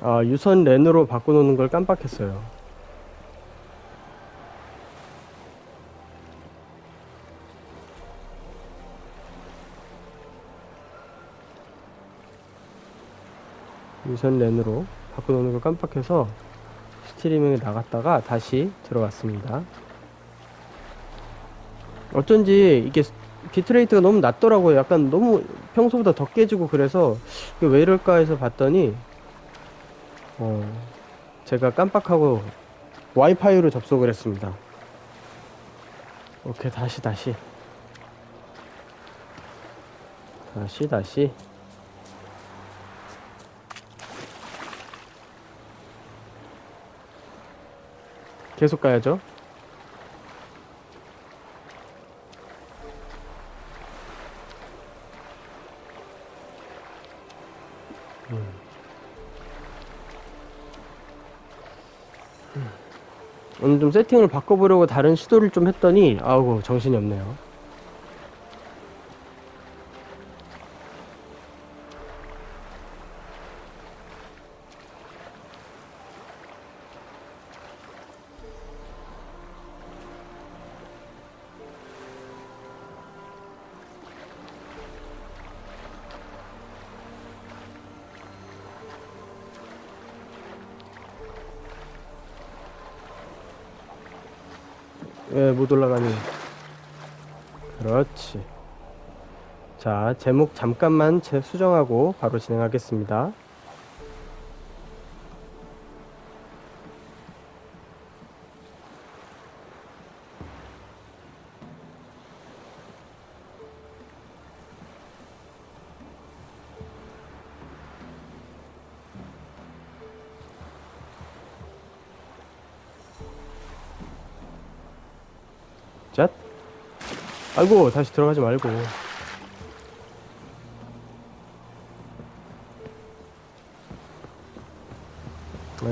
아, 유선 랜으로 바꿔놓는 걸 깜빡했어요. 유선 랜으로 바꿔놓는 걸 깜빡해서 스트리밍에 나갔다가 다시 들어왔습니다. 어쩐지 이게 비트레이트가 너무 낮더라고요. 약간 너무 평소보다 더 깨지고 그래서 이게 왜 이럴까 해서 봤더니 제가 깜빡하고 와이파이로 접속을 했습니다. 오케이, 다시 계속 가야죠. 오늘 좀 세팅을 바꿔보려고 다른 시도를 좀 했더니 아우 정신이 없네요. 왜 못 올라가니? 그렇지. 자, 제목 잠깐만 수정하고 바로 진행하겠습니다. 잣? 아이고, 다시 들어가지 말고.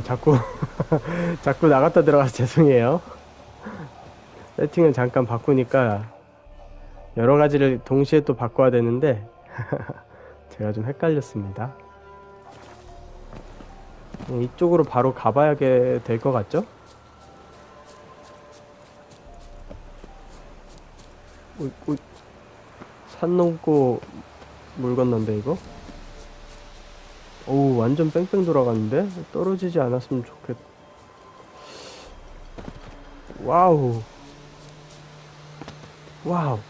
자꾸 자꾸 나갔다 들어가서 죄송해요. 세팅을 잠깐 바꾸니까 여러 가지를 동시에 또 바꿔야 되는데 제가 좀 헷갈렸습니다. 이쪽으로 바로 가봐야 될 것 같죠? 산 넘고 물 건넌데 이거? 오우, 완전 뺑뺑 돌아갔는데? 떨어지지 않았으면 좋겠. 와우. 와우.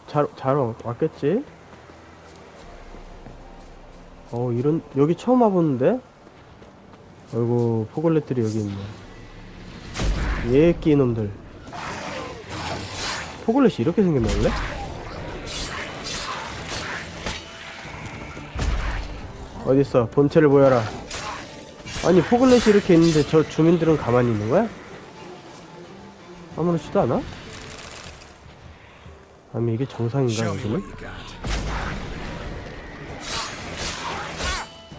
잘 왔겠지? 여기 처음 와보는데? 아이고, 포글렛들이 여기 있네. 예끼 놈들. 포글렛이 이렇게 생겼나 원래? 어딨어? 본체를 보여라. 아니, 포글렛이 이렇게 있는데 저 주민들은 가만히 있는 거야? 아무렇지도 않아? 아니, 이게 정상인가 여기는?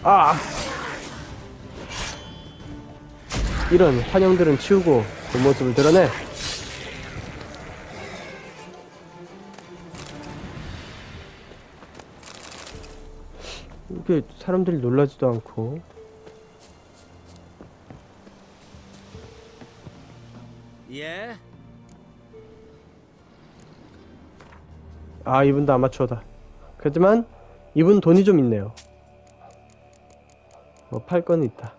아! 이런 환영들은 치우고 그 모습을 드러내. 이게 사람들이 놀라지도 않고. 예? 아, 이분도 아마추어다. 그렇지만 이분 돈이 좀 있네요. 팔 건 있다.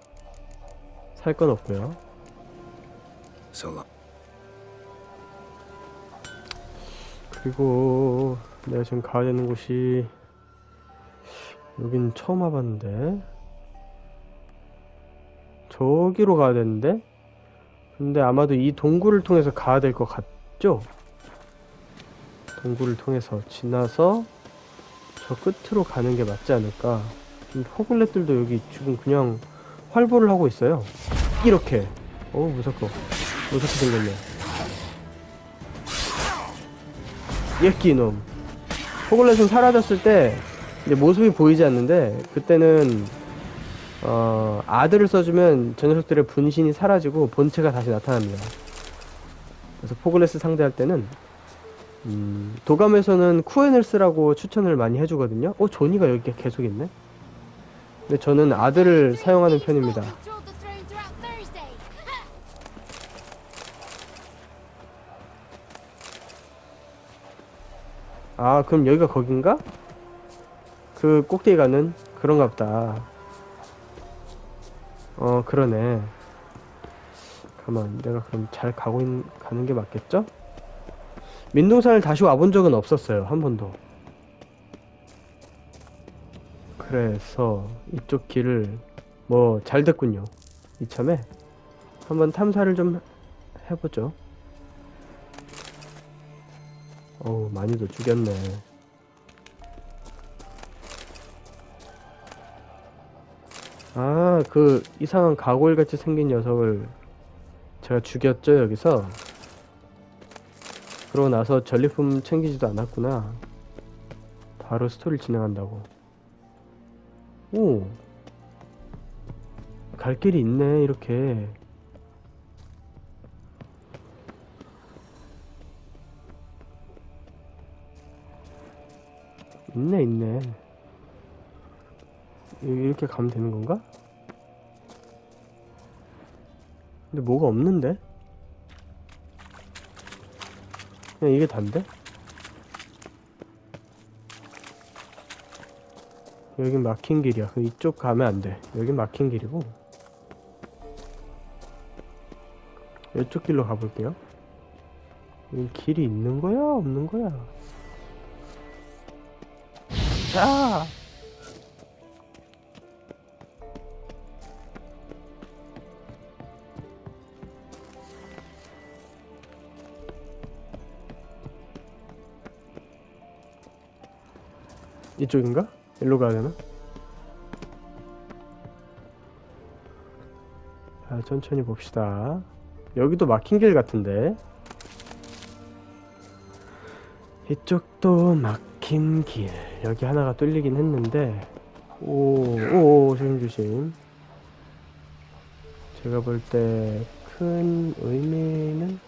살 건 없고요. 그리고 내가 지금 가야 되는 곳이 여긴 처음 와봤는데 저기로 가야 되는데, 근데 아마도 이 동굴을 통해서 가야 될 것 같죠? 동굴을 통해서 지나서 저 끝으로 가는 게 맞지 않을까. 포글렛들도 여기 지금 그냥 활보를 하고 있어요. 이렇게. 무섭게 생겼네. 예끼 놈. 포글렛은 사라졌을 때 이제 모습이 보이지 않는데, 그때는 아들을 써주면 저 녀석들의 분신이 사라지고 본체가 다시 나타납니다. 그래서 포글렛을 상대할 때는 도감에서는 쿠엔을 쓰라고 추천을 많이 해주거든요. 조니가 여기 계속 있네. 근데 저는 아들을 사용하는 편입니다. 아, 그럼 여기가 거긴가? 그 꼭대기 가는 그런가 보다. 그러네. 가만, 내가 그럼 잘 가는 게 맞겠죠? 민둥산을 다시 와본 적은 없었어요. 한 번도. 그래서 이쪽 길을 잘 됐군요. 이참에 한번 탐사를 좀 해보죠. 어우, 많이도 죽였네. 아, 그 이상한 가골같이 생긴 녀석을 제가 죽였죠, 여기서. 그러고 나서 전리품 챙기지도 않았구나. 바로 스토리를 진행한다고. 오, 갈 길이 있네, 이렇게. 있네. 이렇게 가면 되는 건가? 근데 뭐가 없는데? 그냥 이게 단데? 여긴 막힌 길이야. 그럼 이쪽 가면 안 돼. 여긴 막힌 길이고. 이쪽 길로 가볼게요. 여긴 길이 있는 거야? 없는 거야? 자! 이쪽인가? 일로 가야 되나? 자, 천천히 봅시다. 여기도 막힌 길 같은데. 이쪽도 막힌 길. 여기 하나가 뚫리긴 했는데. 오, 조심. 제가 볼 때 큰 의미는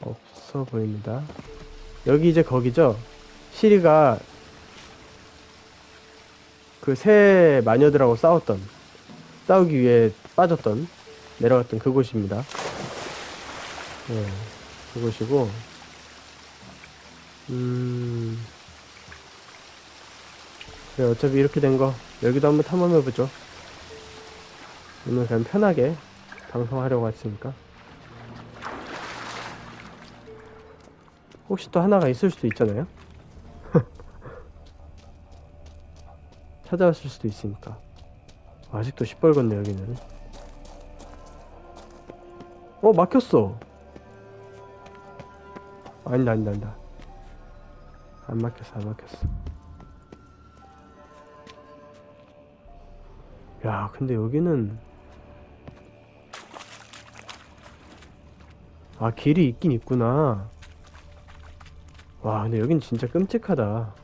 없어 보입니다. 여기 이제 거기죠? 시리가 그 새 마녀들하고 싸우기 위해 빠졌던, 내려갔던 그곳입니다. 네, 그곳이고, 그래, 어차피 이렇게 된 거, 여기도 한번 탐험해보죠. 오늘 그냥 편하게 방송하려고 했으니까. 혹시 또 하나가 있을 수도 있잖아요? 찾아왔을 수도 있으니까. 아직도 시뻘건네, 여기는. 막혔어. 아니다. 안 막혔어. 야, 근데 여기는 길이 있긴 있구나. 와, 근데 여긴 진짜 끔찍하다.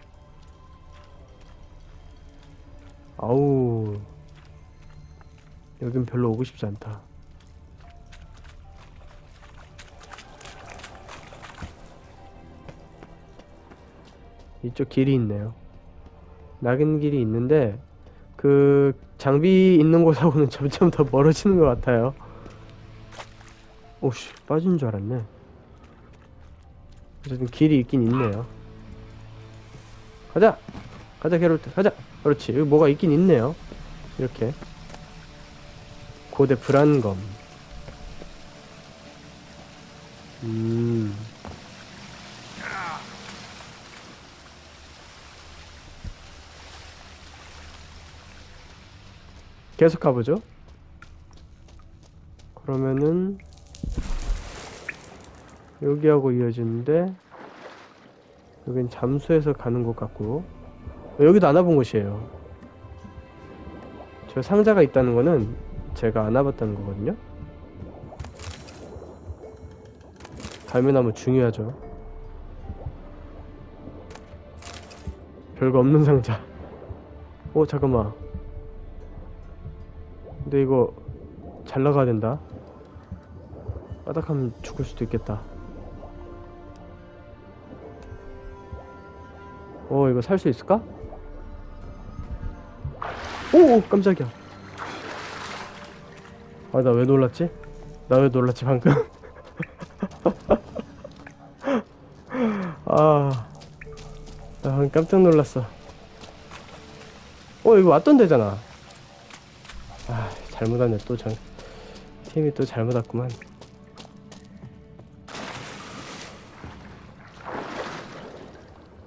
아우, 여긴 별로 오고 싶지 않다. 이쪽 길이 있네요. 낙인 길이 있는데 그 장비 있는 곳하고는 점점 더 멀어지는 것 같아요. 오씨, 빠진 줄 알았네. 어쨌든 길이 있긴 있네요. 가자 게롤트, 가자. 그렇지, 여기 뭐가 있긴 있네요. 이렇게 고대 불안검. 계속 가보죠. 그러면은 여기하고 이어지는데, 여긴 잠수해서 가는 것 같고, 여기도 안 와본 곳이에요. 저 상자가 있다는 거는 제가 안 와봤다는 거거든요. 발매나무 중요하죠. 별거 없는 상자. 잠깐만. 근데 이거 잘 나가야 된다. 바닥하면 죽을 수도 있겠다. 이거 살 수 있을까? 오, 깜짝이야. 아, 나 왜 놀랐지? 방금? 아, 나 방금 깜짝 놀랐어. 이거 왔던 데잖아. 아, 잘못 왔네. 팀이 또 잘못 왔구만.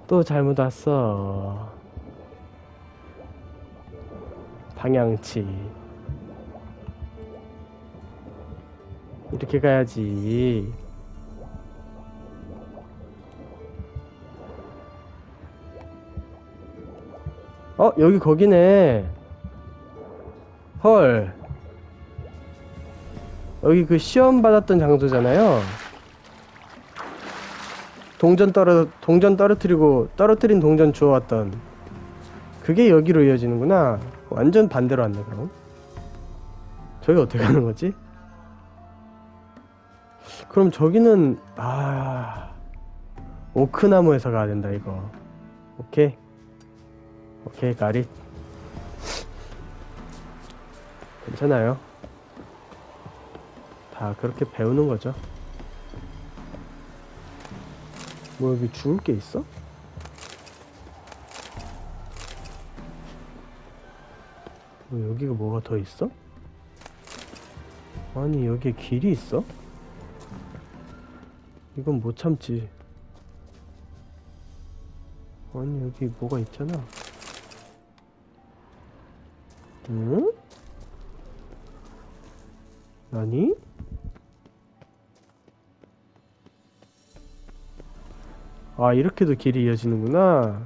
또 잘못 왔어. 방향치. 이렇게 가야지. 여기 거기네. 헐. 여기 그 시험 받았던 장소잖아요. 떨어뜨린 동전 주워왔던. 그게 여기로 이어지는구나. 완전 반대로 왔네, 그럼. 저기 어떻게 가는 거지? 그럼 저기는, 오크나무에서 가야 된다, 이거. 오케이, 가릿. 괜찮아요. 다 그렇게 배우는 거죠. 뭐 여기 죽을 게 있어? 여기가 뭐가 더 있어? 아니 여기에 길이 있어? 이건 못 참지. 아니 여기 뭐가 있잖아. 응? 아니? 이렇게도 길이 이어지는구나.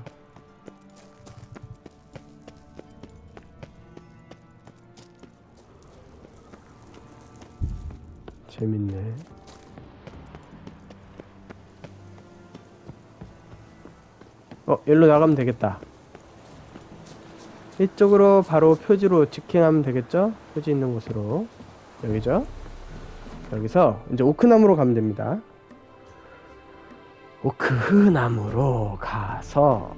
재밌네. 여기로 나가면 되겠다. 이쪽으로 바로 표지로 직행하면 되겠죠? 표지 있는 곳으로. 여기죠? 여기서 이제 오크나무로 가면 됩니다. 오크나무로 가서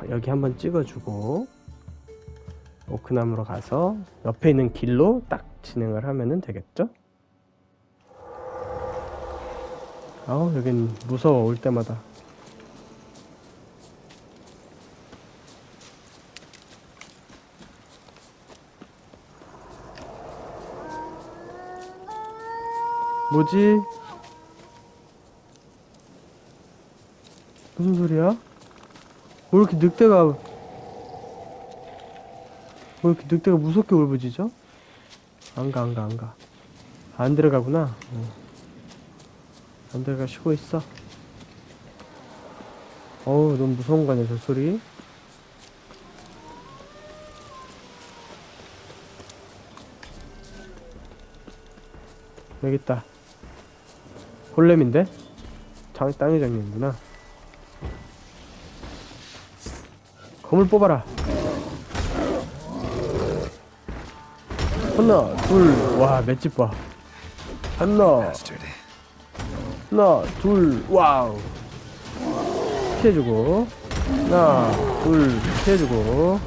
여기 한번 찍어주고 오크나무로 가서 옆에 있는 길로 딱 진행을 하면 되겠죠? 여긴 무서워. 올 때마다. 뭐지? 무슨 소리야? 왜 이렇게 늑대가 무섭게 울부짖어? 안 가. 안 들어가구나. 안 들어가. 쉬고 있어. 너무 무서운 거 아니야, 저 소리? 여기 있다. 골렘인데? 땅의 장면이구나. 검을 뽑아라. 하나, 둘, 와, 맷집 봐. 하나, 둘, 와우. 피해주고. 하나, 둘, 피해주고.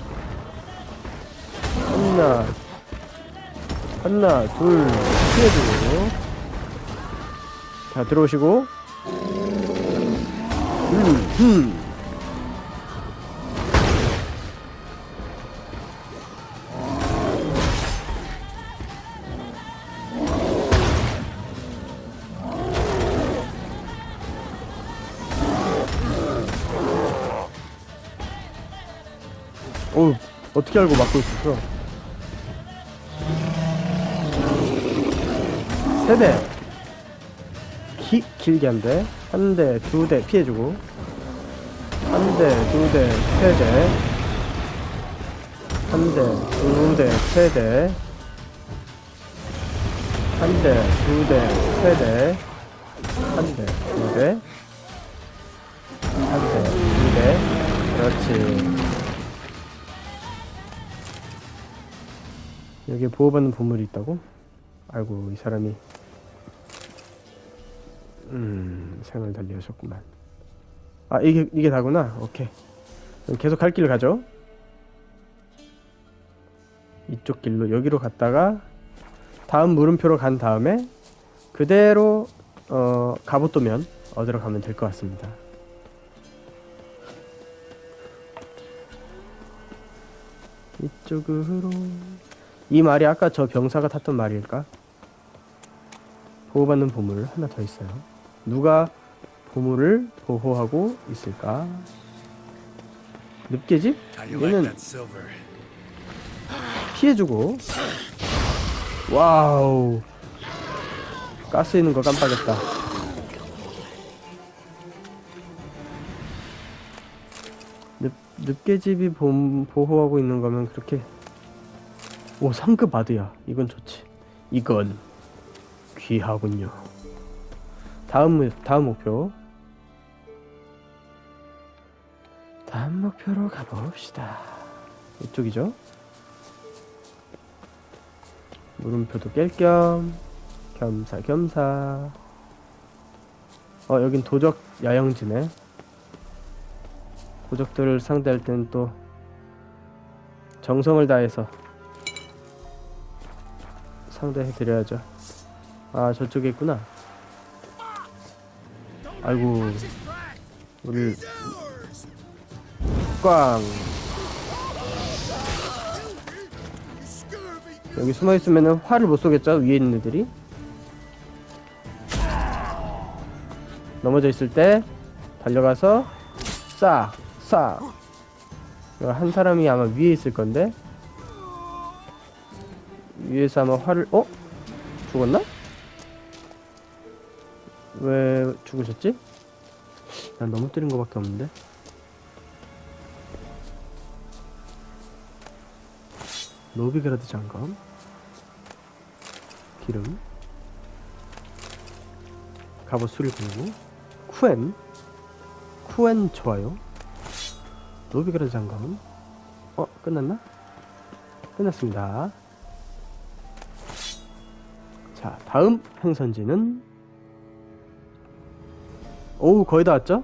하나, 둘, 피해주고. 자, 들어오시고. 어떻게 알고 막고 있었어? 세 대. 길게 한 대. 한 대, 두 대 피해주고. 한 대, 두 대, 세 대. 한 대, 두 대, 세 대. 한 대, 두 대, 세 대. 한 대, 두 대. 한 대, 두 대. 그렇지. 여기에 보호받는 보물이 있다고? 아이고, 이 사람이 생을 달리하셨구만. 이게 다구나. 오케이. 계속 갈 길을 가죠. 이쪽 길로 여기로 갔다가 다음 물음표로 간 다음에 그대로 갑옷도면 어디로 가면 될 것 같습니다. 이쪽으로. 이 말이 아까 저 병사가 탔던 말일까? 보호받는 보물 하나 더 있어요. 누가 보물을 보호하고 있을까? 늪개집? 얘는 피해주고. 와우, 가스 있는 거 깜빡했다. 늪개집이 보호하고 있는 거면 그렇게. 오, 3급 아드야. 이건 좋지. 이건 귀하군요. 다음 목표. 다음 목표로 가봅시다. 이쪽이죠? 물음표도 깰 겸 겸사겸사. 여긴 도적 야영지네. 도적들을 상대할 땐 또 정성을 다해서 상대해드려야죠. 아, 저쪽에 있구나. 아이고, 우리 꽝. 여기 숨어있으면 화를 못 쏘겠죠? 위에 있는 애들이. 넘어져 있을 때 달려가서 싹. 한 사람이 아마 위에 있을 건데, 위에서 아마 화를. 죽었나? 왜 죽으셨지? 난 너무 때린 거밖에 없는데. 노비그라드 장검, 기름, 갑옷 수리공구, 쿠엔 좋아요. 노비그라드 장검. 끝났나? 끝났습니다. 자, 다음 행선지는, 오우, 거의 다 왔죠?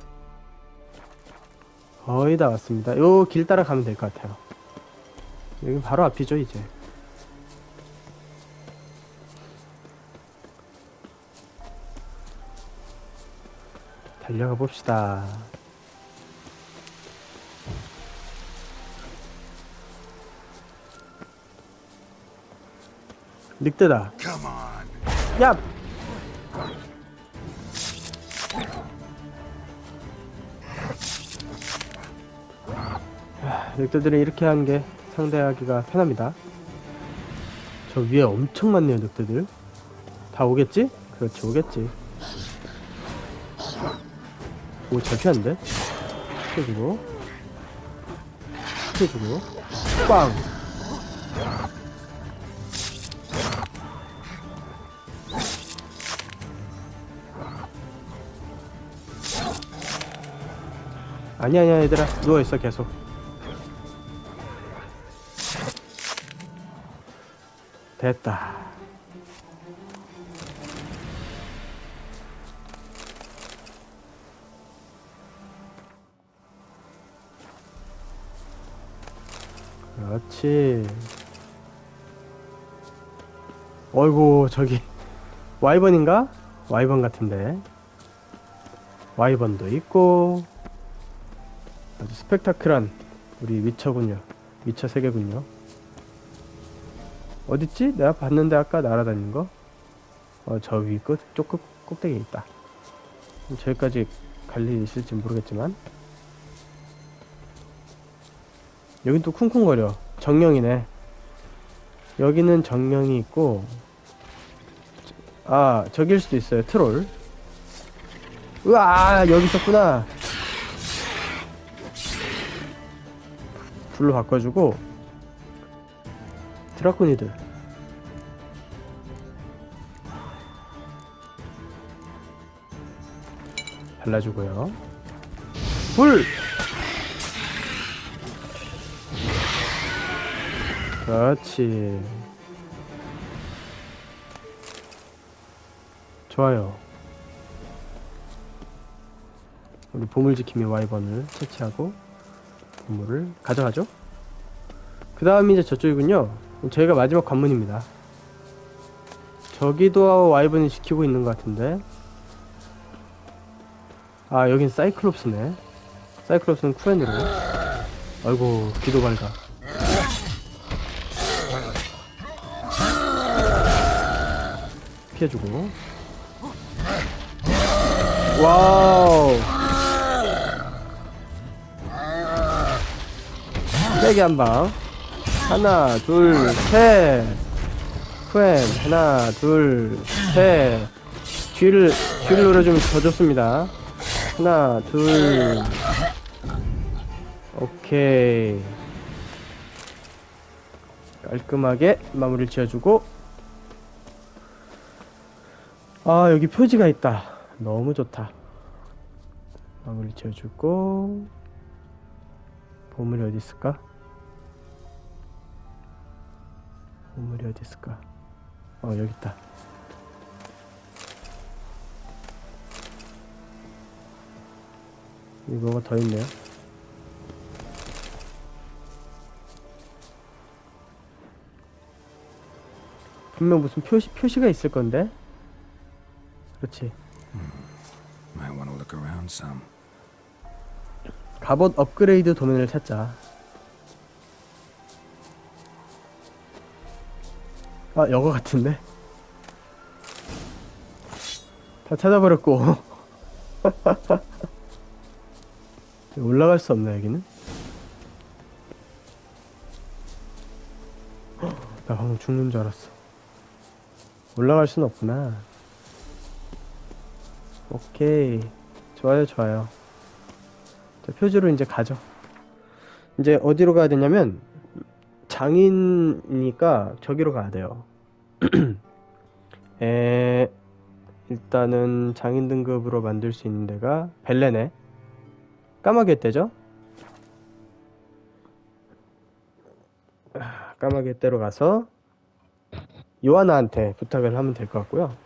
거의 다 왔습니다. 요 길 따라 가면 될 것 같아요. 여기 바로 앞이죠, 이제. 달려가 봅시다. 늑대다. 야! 늑대들은 이렇게 하는 게 상대하기가 편합니다. 저 위에 엄청 많네요, 늑대들. 다 오겠지? 그렇지, 오겠지. 오, 잘 피하는데? 피해주고, 빵! 아니야, 얘들아. 누워있어, 계속. 됐다. 그렇지. 어이구, 저기 와이번인가? 와이번 같은데. 와이번도 있고. 아주 스펙타클한 우리 위쳐군요. 위쳐 세계군요. 어딨지? 내가 봤는데 아까 날아다니는 거? 저 위 꼭대기에 있다. 저기까지 갈 일이 있을지 모르겠지만, 여긴 또 쿵쿵거려. 정령이네. 여기는 정령이 있고, 저길 수도 있어요. 트롤. 으아, 여기 있었구나. 불로 바꿔주고, 드라코니들. 발라주고요. 불! 그렇지. 좋아요. 우리 보물지킴이 와이번을 채취하고, 보물을 가져가죠. 그 다음이 이제 저쪽이군요. 저희가 마지막 관문입니다. 저기도 와이번이 지키고 있는 것 같은데. 아, 여긴 사이클롭스네. 사이클롭스는 투생으로. 아이고, 귀도 밝아. 피해주고. 와우. 세게 한 방. 하나, 둘, 셋. 투엔. 하나, 둘, 셋. 뒤를 노려주면 더 좋습니다. 하나, 둘. 오케이. 깔끔하게 마무리를 지어주고. 아, 여기 표지가 있다. 너무 좋다. 마무리 지어주고. 보물이 어디 있을까? 보물이 어디 있을까? 여기 있다. 여기 뭐가 더 있네요. 분명 무슨 표시가 있을 건데? 그렇지. Might want to look around some. 갑옷 업그레이드 도면을 찾자. 아, 여거 같은데? 다 찾아버렸고. 올라갈 수 없나, 여기는? 나 방금 죽는 줄 알았어. 올라갈 수는 없구나. 오케이. 좋아요, 좋아요. 자, 표지로 이제 가죠. 이제 어디로 가야 되냐면, 장인이니까 저기로 가야 돼요. 일단은 장인 등급으로 만들 수 있는 데가 벨레네. 까마귀 떼죠? 까마귀 떼로 가서 요하나한테 부탁을 하면 될 것 같고요.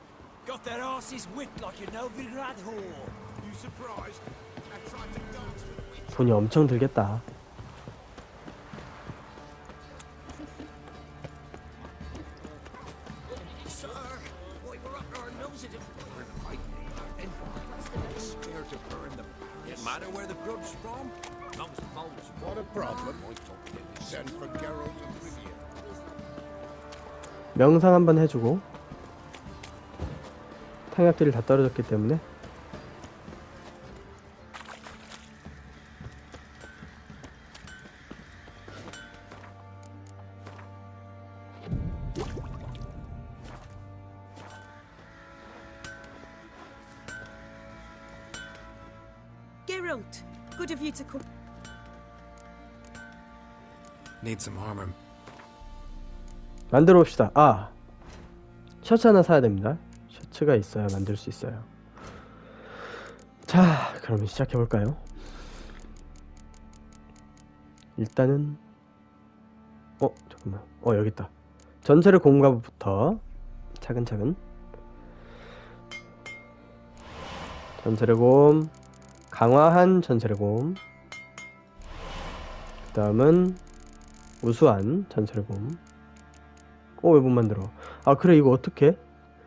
Got their asses whipped like a Novigrad whore. You surprised? I tried to dance with me. 돈이 엄청 들겠다. Sir, we were up our noses if we were fighting. And scared to burn them. It matter where the grub's from? Long as the moles. What a problem. Send for Geralt and Rivia. 명상 한번 해주고. 탕약들이 다 떨어졌기 때문에. Geralt, good of you to come. Need some armor. 만들어 봅시다. 아, 셔츠 하나 사야 됩니다. 셔츠가 있어야 만들 수 있어요. 자, 그러면 시작해 볼까요? 일단은 잠깐만. 여기 있다. 전설의 곰과부터 차근차근. 전설의 곰, 강화한 전설의 곰. 그 다음은 우수한 전설의 곰. 왜 못 만들어? 아, 그래, 이거 어떡해?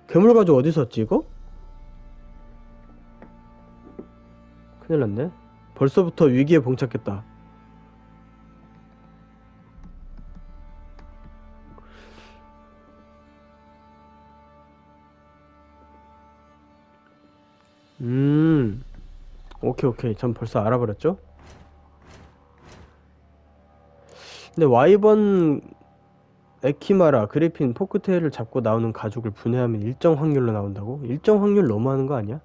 괴물 가죽 어디 썼지, 이거? 큰일 났네. 벌써부터 위기에 봉착했다. 오케이. 전 벌써 알아버렸죠? 근데 와이번, 에키마라, 그리핀, 포크테일을 잡고 나오는 가죽을 분해하면 일정 확률로 나온다고? 일정 확률 너무하는 거 아니야?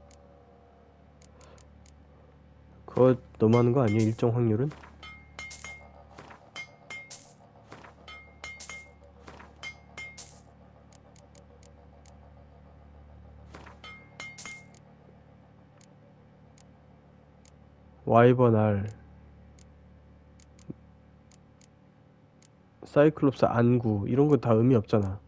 그거 너무하는 거 아니야? 일정 확률은? 와이번 알, 사이클롭스 안구, 이런 거 다 의미 없잖아.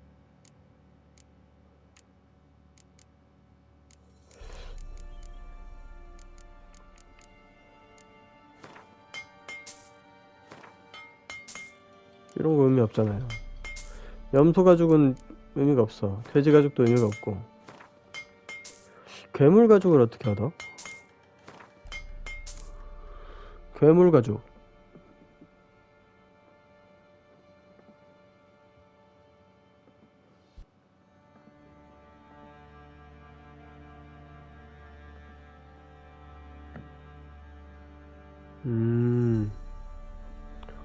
이런 거 의미 없잖아요. 염소 가죽은 의미가 없어. 돼지 가죽도 의미가 없고. 괴물 가죽을 어떻게 얻어? 괴물 가죽.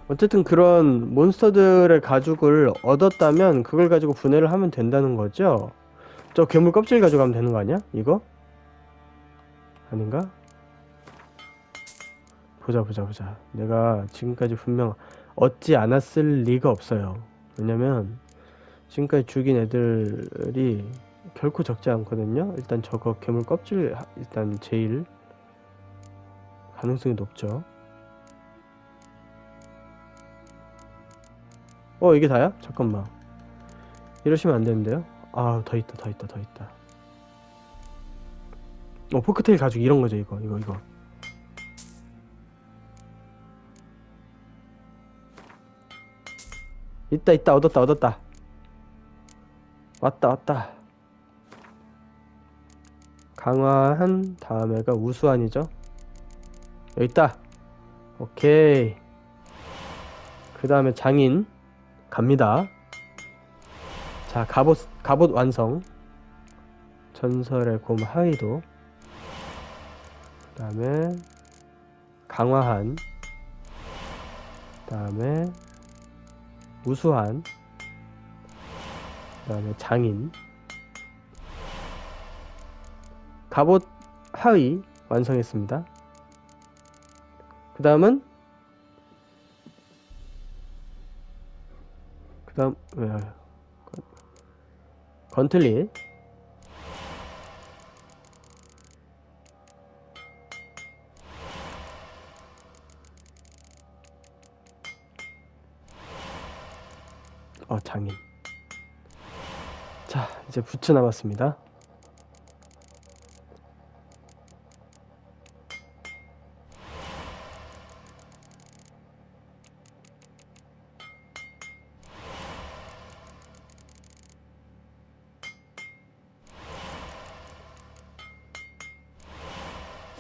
어쨌든 그런 몬스터들의 가죽을 얻었다면 그걸 가지고 분해를 하면 된다는 거죠? 저 괴물 껍질 가지고 하면 되는 거 아니야? 이거? 아닌가? 보자. 내가 지금까지 분명 얻지 않았을 리가 없어요. 왜냐면 지금까지 죽인 애들이 결코 적지 않거든요. 일단 저거 괴물 껍질 일단 제일 가능성이 높죠. 이게 다야? 잠깐만. 이러시면 안 되는데요? 아, 더 있다. 포크테일 가죽 이런 거죠, 이거. 있다. 얻었다. 왔다. 강화한 다음에가 우수한이죠? 여기 있다. 오케이. 그 다음에 장인 갑니다. 자, 갑옷 완성. 전설의 곰 하위도. 그 다음에 강화한. 그 다음에 우수한. 그 다음에 장인. 갑옷 하위 완성했습니다. 그 다음은 건틀리. 장인. 자, 이제 부츠 남았습니다.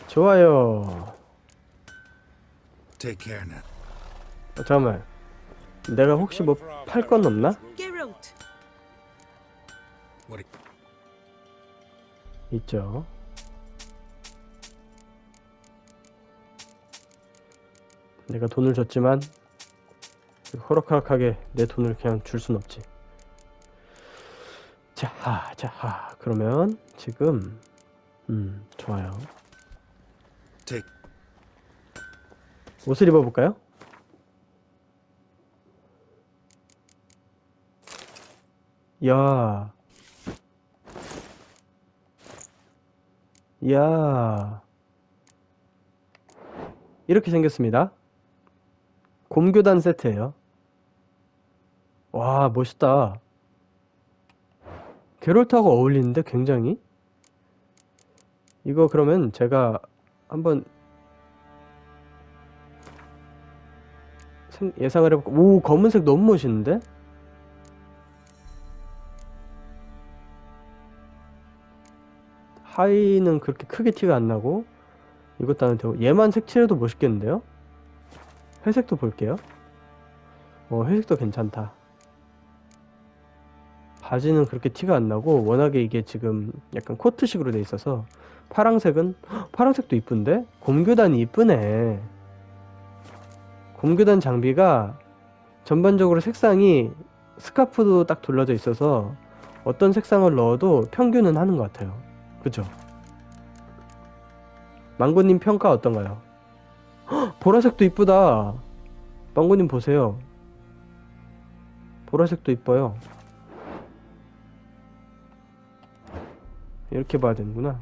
좋아요. Take care now. 잠깐만. 내가 혹시 뭐 팔 건 없나? Geralt, What? 있죠. 내가 돈을 줬지만 호락호락하게 내 돈을 그냥 줄 순 없지. 자, 그러면 지금 좋아요. Take. 옷을 입어볼까요? 야, 이렇게 생겼습니다. 곰교단 세트예요. 와, 멋있다. 게롤트하고 어울리는데 굉장히. 이거 그러면 제가 한번 예상을 해볼까? 오, 검은색 너무 멋있는데? 하의는 그렇게 크게 티가 안 나고 이것도 안 되고 얘만 색칠해도 멋있겠는데요? 회색도 볼게요. 회색도 괜찮다. 바지는 그렇게 티가 안 나고 워낙에 이게 지금 약간 코트식으로 돼 있어서 파랑색도 이쁜데? 곰교단이 이쁘네. 곰교단 장비가 전반적으로 색상이 스카프도 딱 둘러져 있어서 어떤 색상을 넣어도 평균은 하는 것 같아요. 그죠? 망고님 평가 어떤가요? 보라색도 이쁘다. 망고님 보세요. 보라색도 이뻐요. 이렇게 봐야 되는구나.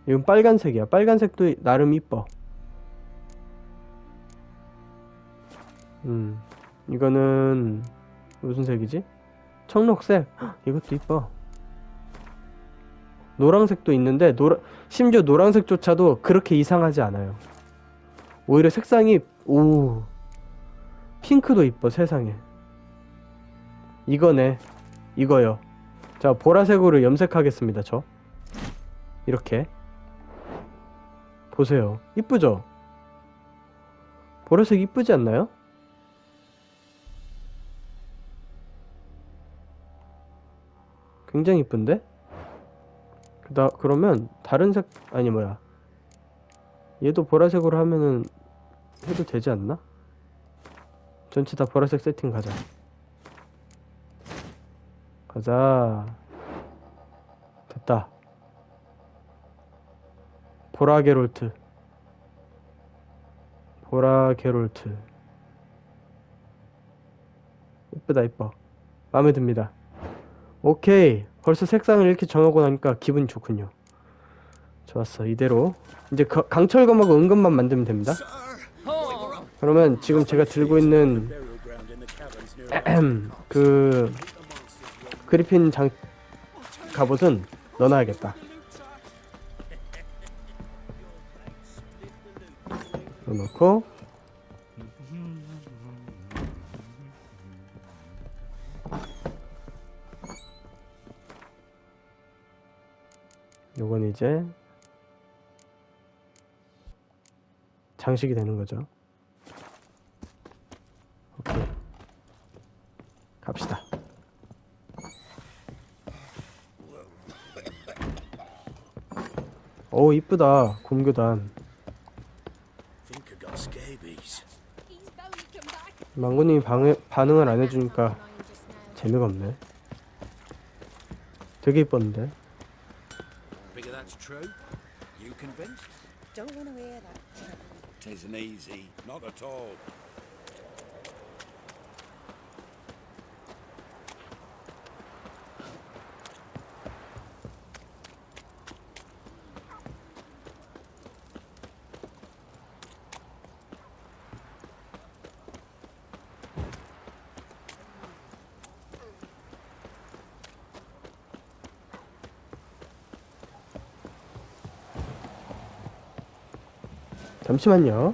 이건 빨간색이야. 빨간색도 나름 이뻐. 이거는 무슨 색이지? 청록색. 이것도 이뻐. 노란색도 있는데 심지어 노란색조차도 그렇게 이상하지 않아요. 오히려 색상이 오 핑크도 이뻐. 세상에. 이거네. 이거요. 자, 보라색으로 염색하겠습니다. 저 이렇게 보세요. 이쁘죠? 보라색 이쁘지 않나요? 굉장히 이쁜데? 그러면 다른 색 아니 뭐야, 얘도 보라색으로 하면은 해도 되지 않나? 전체 다 보라색 세팅 가자. 됐다. 보라게롤트. 이쁘다. 이뻐. 마음에 듭니다. 오케이. 벌써 색상을 이렇게 정하고 나니까 기분이 좋군요. 좋았어. 이대로 이제 강철검하고 은검만 만들면 됩니다. 그러면 지금 제가 들고 있는 그 그리핀 갑옷은 넣어놔야겠다. 넣어놓고 요건 이제 장식이 되는 거죠. 오케이. 갑시다. 오, 이쁘다. 곰교단. 망고님이 반응을 안 해주니까 재미가 없네. 되게 이뻤는데. Figure that's true? You convinced? Don't want to hear that. Tisn't easy, not at all. 잠시만요.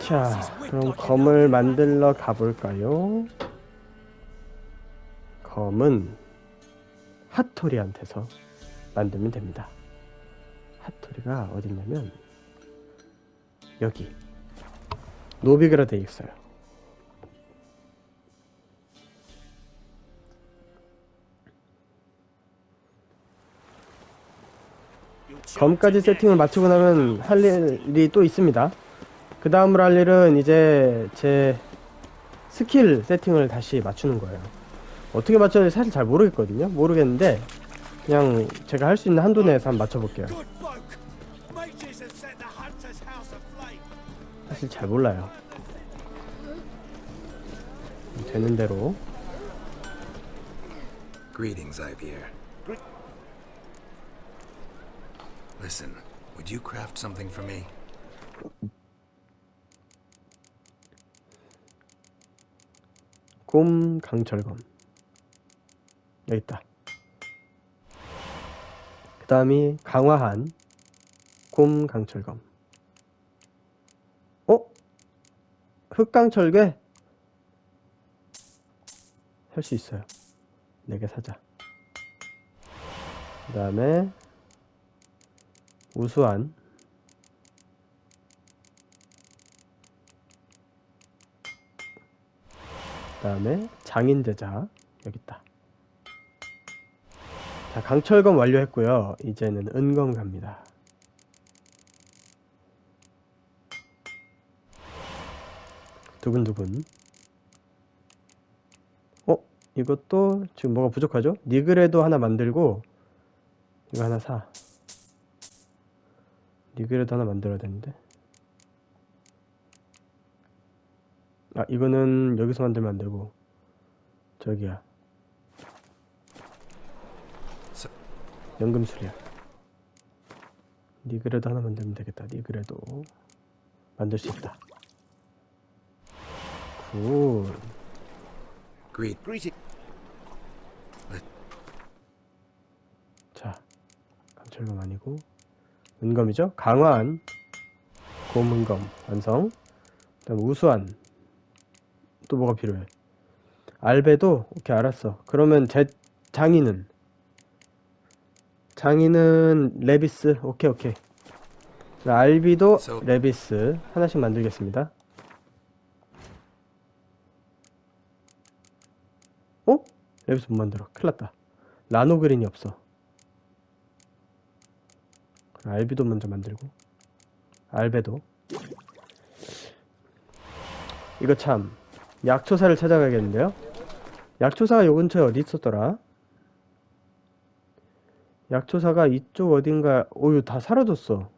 자, 그럼 검을 만들러 가볼까요? 검은 핫토리한테서 만들면 됩니다. 핫토리가 어딨냐면 여기 노비그라 돼 있어요. 검까지 세팅을 마치고 나면 할 일이 또 있습니다. 그 다음으로 할 일은 이제 제 스킬 세팅을 다시 맞추는 거예요. 어떻게 맞춰야 될지 사실 잘 모르겠거든요. 모르겠는데 그냥 제가 할 수 있는 한도 내에서 한번 맞춰볼게요. 사실 잘 몰라요. 되는 대로. Greetings, Ibeer. Listen, would you craft something for me? 곰 강철검. 여기 있다. 그 다음이 강화한 곰 강철검. 흑강철괴? 살 수 있어요. 4개 사자. 그 다음에 우수한 그 다음에 장인제자. 여기 있다. 자, 강철검 완료했고요. 이제는 은검 갑니다. 두근두근. 이것도 지금 뭐가 부족하죠? 니그레도 하나 만들고 이거 하나 사. 니그레도 하나 만들어야 되는데. 이거는 여기서 만들면 안 되고 저기야. 연금술이야. 니그레도 하나 만들면 되겠다. 니그레도 만들 수 있다. 굿. Greeting. 자, 강철검 아니고 은검이죠? 강화한 곰은검 완성. 그 다음 우수한. 또 뭐가 필요해? 알베도? 오케이, 알았어. 그러면 제 장인은 레비스. 오케이. 알비도 레비스 하나씩 만들겠습니다. 레비스 못 만들어. 큰일났다. 라노그린이 없어. 알비도 먼저 만들고. 알베도. 이거 참 약초사를 찾아가야겠는데요. 약초사가 요 근처에 어디 있었더라? 약초사가 이쪽 어딘가. 이거 다 사라졌어.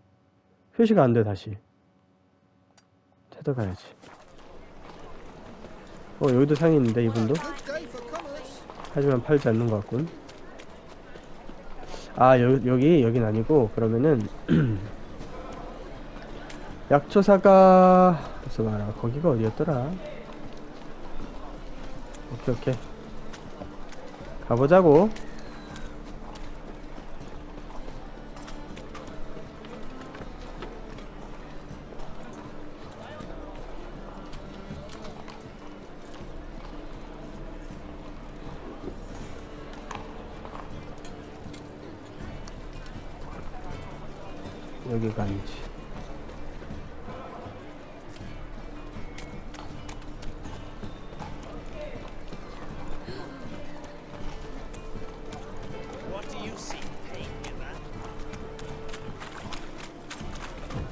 표시가 안 돼. 다시 찾아가야지. 여기도 상이 있는데 이분도. 하지만 팔지 않는 것 같군. 여긴 아니고, 그러면은 약초사가 벌써 봐라. 거기가 어디였더라? 오케이. 가보자고. 여기가 아니지.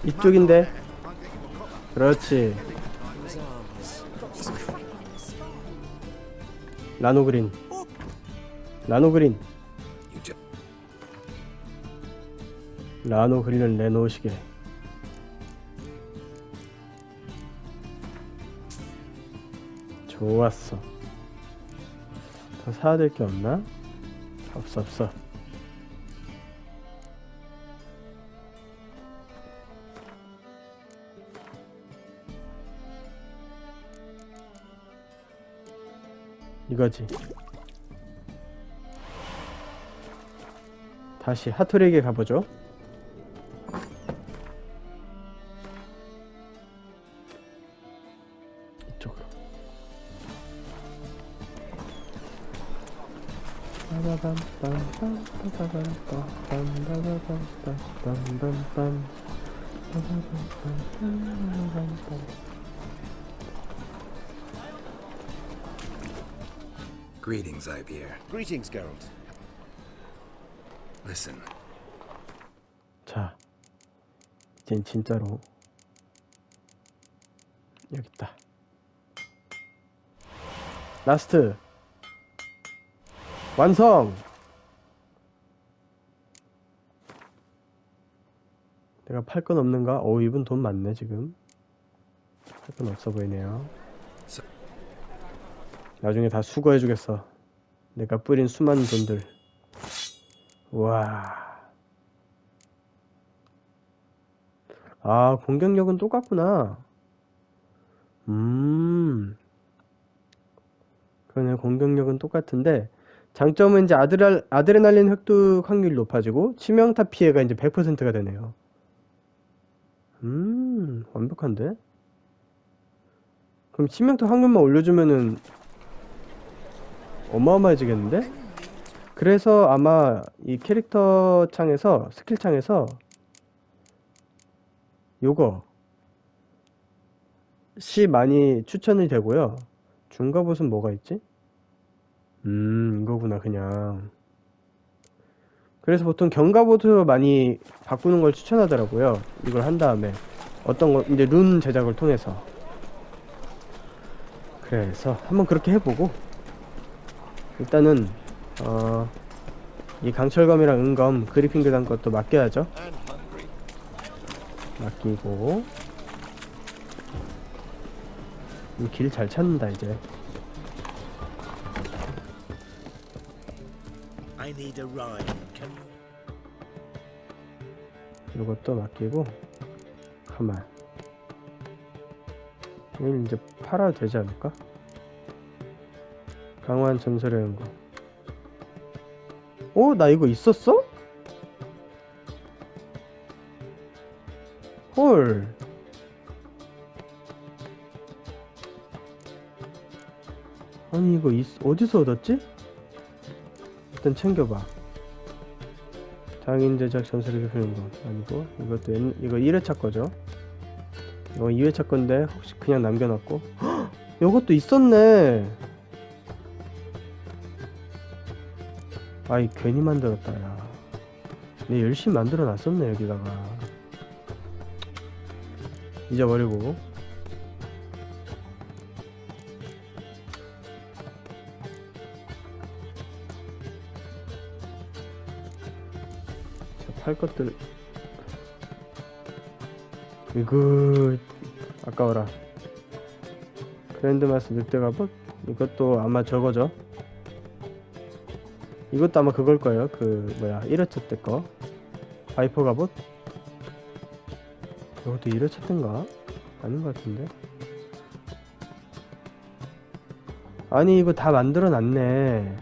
이쪽인데. 그렇지. 라노그린. 라노그린을 내놓으시게. 좋았어. 더 사야 될 게 없나? 없어. 이거지. 다시 하토리에게 가보죠. 이쪽으로. Greetings, Ibeer. Greetings, Geralt. Listen, 자, 이젠 진짜로. 여기 있다. 라스트 완성. 내가 팔 건 없는가? 이분 돈 많네 지금. 팔 건 없어 보이네요. 나중에 다 수거해주겠어. 내가 뿌린 수많은 돈들. 와. 공격력은 똑같구나. 공격력은 똑같은데 장점은 이제 아드레날린 획득 확률이 높아지고 치명타 피해가 이제 100%가 되네요. 완벽한데? 그럼 치명타 확률만 올려주면은 어마어마해지겠는데? 그래서 아마 이 캐릭터 창에서, 스킬 창에서 요거 시 많이 추천이 되고요. 중갑옷은 뭐가 있지? 이거구나 그냥. 그래서 보통 경갑옷으로 많이 바꾸는 걸 추천하더라고요. 이걸 한 다음에 어떤 거 이제 룬 제작을 통해서. 그래서 한번 그렇게 해보고 일단은 이 강철검이랑 은검 그리핀 교단 것도 맡겨야죠. 맡기고 길 잘 찾는다 이제. I need a ride. 이것도 맡기고 가만. 이걸 이제 팔아도 되지 않을까? 강화한 전설의 연구. 어? 나 이거 있었어? 헐. 아니 이거 어디서 얻었지? 일단 챙겨봐. 장인 제작 전설의 교수는 거 아니고 이것도 이거 1회차 거죠. 이거 2회차 건데 혹시 그냥 남겨놨고. 헉! 이것도 있었네. 아이 괜히 만들었다 야. 내 열심히 만들어 놨었네 여기다가. 잊어버리고. 팔 것들 이거 아까워라. 그랜드마스 늑대 갑옷 이것도 아마 저거죠. 이것도 아마 그걸 거예요. 그 뭐야 1회차 때 거 바이퍼 갑옷. 이것도 1회차 때인가? 아닌 것 같은데. 아니 이거 다 만들어 놨네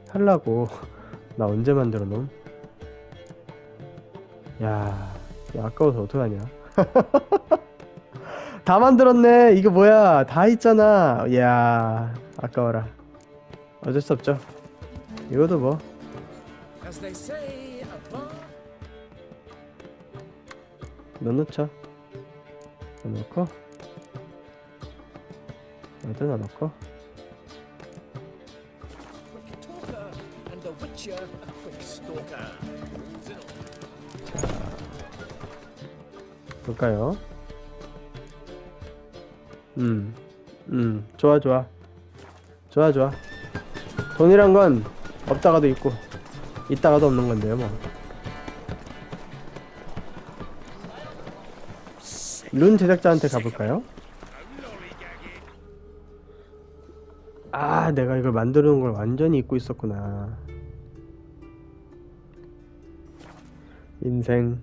하려고. 나 언제 만들어 놓음? 야 아까워서 어떡하냐. 다 만들었네. 이거 뭐야 다 있잖아. 야 아까워라. 어쩔 수 없죠. 이것도 뭐 As they say, a bar. 넣어놓자. 넣어놓고 여기다 넣고. Quick talker and the Witcher a quick stalker. 볼까요? 좋아 좋아 좋아 좋아. 돈이란 건 없다가도 있고 있다가도 없는 건데요 뭐. 룬 제작자한테 가볼까요? 아 내가 이걸 만드는 걸 완전히 잊고 있었구나. 인생.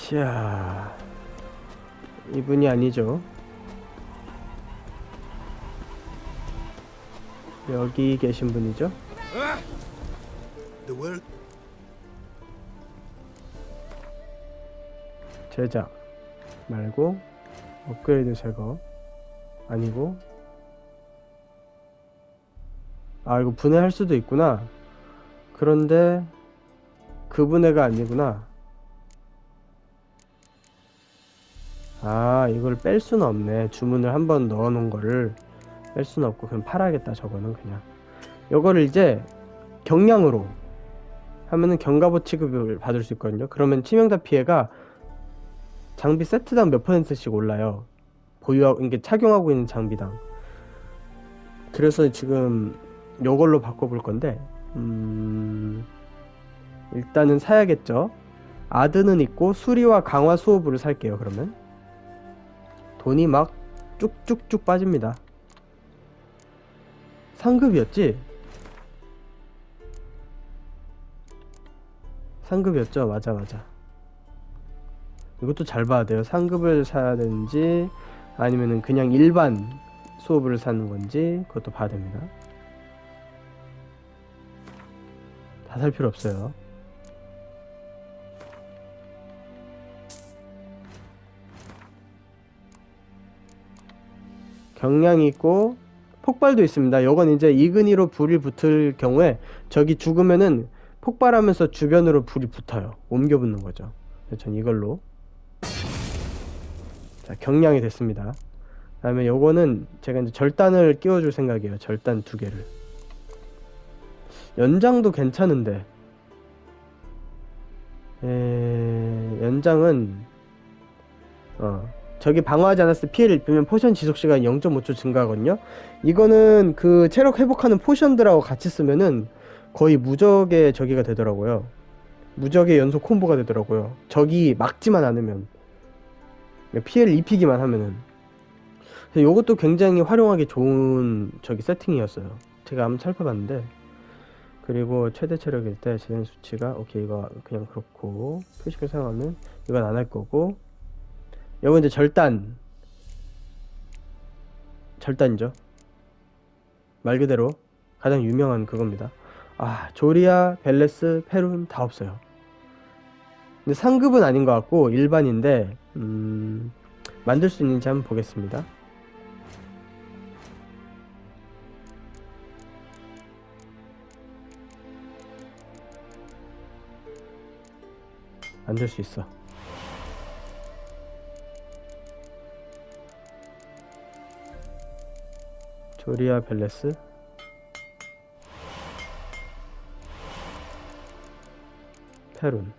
자, 이분이 아니죠. 여기 계신 분이죠. The word? 제작 말고 업그레이드 제거 아니고. 아 이거 분해할 수도 있구나. 그런데 그 분해가 아니구나. 아 이걸 뺄 수는 없네. 주문을 한번 넣어 놓은 거를 뺄 수는 없고 그냥 팔아야겠다. 저거는 그냥 요거를 이제 경량으로 하면은 경갑옷 취급을 받을 수 있거든요. 그러면 치명타 피해가 장비 세트당 몇 %씩 올라요. 보유하고 이게 착용하고 있는 장비당. 그래서 지금 요걸로 바꿔볼 건데 일단은 사야겠죠. 아드는 있고 수리와 강화 수호부를 살게요. 그러면 돈이 막 쭉쭉쭉 빠집니다. 상급이었지? 상급이었죠. 맞아. 이것도 잘 봐야 돼요. 상급을 사야 되는지 아니면은 그냥 일반 수업을 사는 건지 그것도 봐야 됩니다. 다 살 필요 없어요. 경량이 있고 폭발도 있습니다. 요건 이제 이근이로 불이 붙을 경우에 적이 죽으면은 폭발하면서 주변으로 불이 붙어요. 옮겨 붙는 거죠. 그래서 전 이걸로. 자, 경량이 됐습니다. 그 다음에 요거는 제가 이제 절단을 끼워줄 생각이에요. 절단 2개를. 연장도 괜찮은데 연장은 적이 방어하지 않았을 때 피해를 입으면 포션 지속시간이 0.5초 증가하거든요. 이거는 그 체력 회복하는 포션들하고 같이 쓰면은 거의 무적의 저기가 되더라고요. 무적의 연속 콤보가 되더라고요. 적이 막지만 않으면, 피해를 입히기만 하면은. 그래서 이것도 굉장히 활용하기 좋은 저기 세팅이었어요. 제가 한번 살펴봤는데. 그리고 최대 체력일 때 재생 수치가 오케이, 이거 그냥 그렇고 표식을 사용하면 이건 안 할 거고. 이건 이제 절단이죠. 말 그대로 가장 유명한 그겁니다. 조리아, 벨레스, 페룬 다 없어요. 근데 상급은 아닌 것 같고 일반인데 만들 수 있는지 한번 보겠습니다. 만들 수 있어. 조리아, 벨레스, 페룬.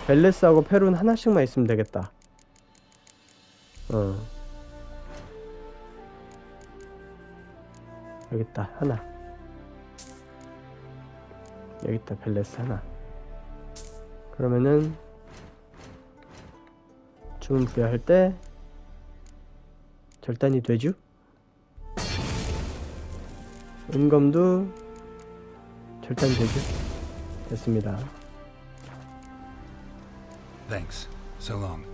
벨레스하고 페룬 하나씩만 있으면 되겠다. 여기있다, 하나. 여기있다, 벨레스 하나. 그러면은 주문 부여할 때 절단이 되죠? 은검도 절단이 되죠? 됐습니다. Thanks. So long.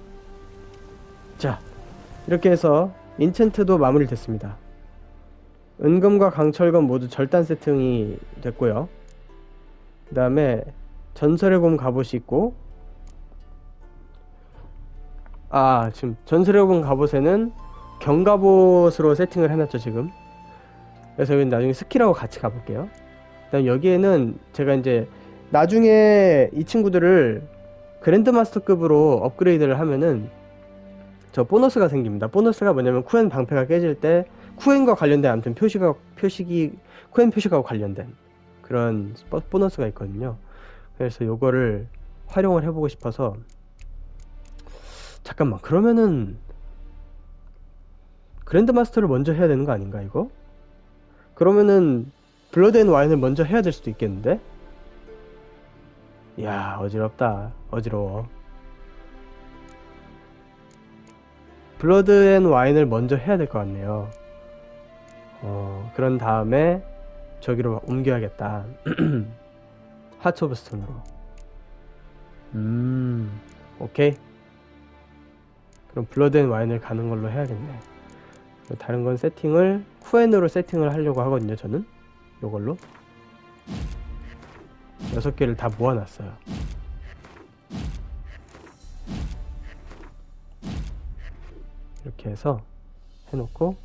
자, 이렇게 해서 인챈트도 마무리 됐습니다. 은검과 강철검 모두 절단 세팅이 됐고요. 그 다음에 전설의 곰 갑옷이 있고, 지금 전설의 곰 갑옷에는 경갑옷으로 세팅을 해놨죠 지금. 그래서 여기 나중에 스킬하고 같이 가볼게요. 그다음 여기에는 제가 이제 나중에 이 친구들을 그랜드마스터급으로 업그레이드를 하면은 저 보너스가 생깁니다. 보너스가 뭐냐면 쿠엔 방패가 깨질 때 쿠엔과 관련된 아무튼 쿠엔 표시가 관련된 그런 보너스가 있거든요. 그래서 요거를 활용을 해보고 싶어서. 잠깐만, 그러면은 그랜드마스터를 먼저 해야 되는 거 아닌가 이거? 그러면은 블러드 앤 와인을 먼저 해야 될 수도 있겠는데? 이야, 어지럽다. 어지러워. 블러드 앤 와인을 먼저 해야 될 것 같네요. 그런 다음에 저기로 옮겨야겠다. 하츠 오브 스톤으로. 오케이. 그럼 블러드 앤 와인을 가는 걸로 해야겠네. 다른 건 세팅을 쿠엔으로 세팅을 하려고 하거든요. 저는 요걸로 6개를 다 모아놨어요. 이렇게 해서 해놓고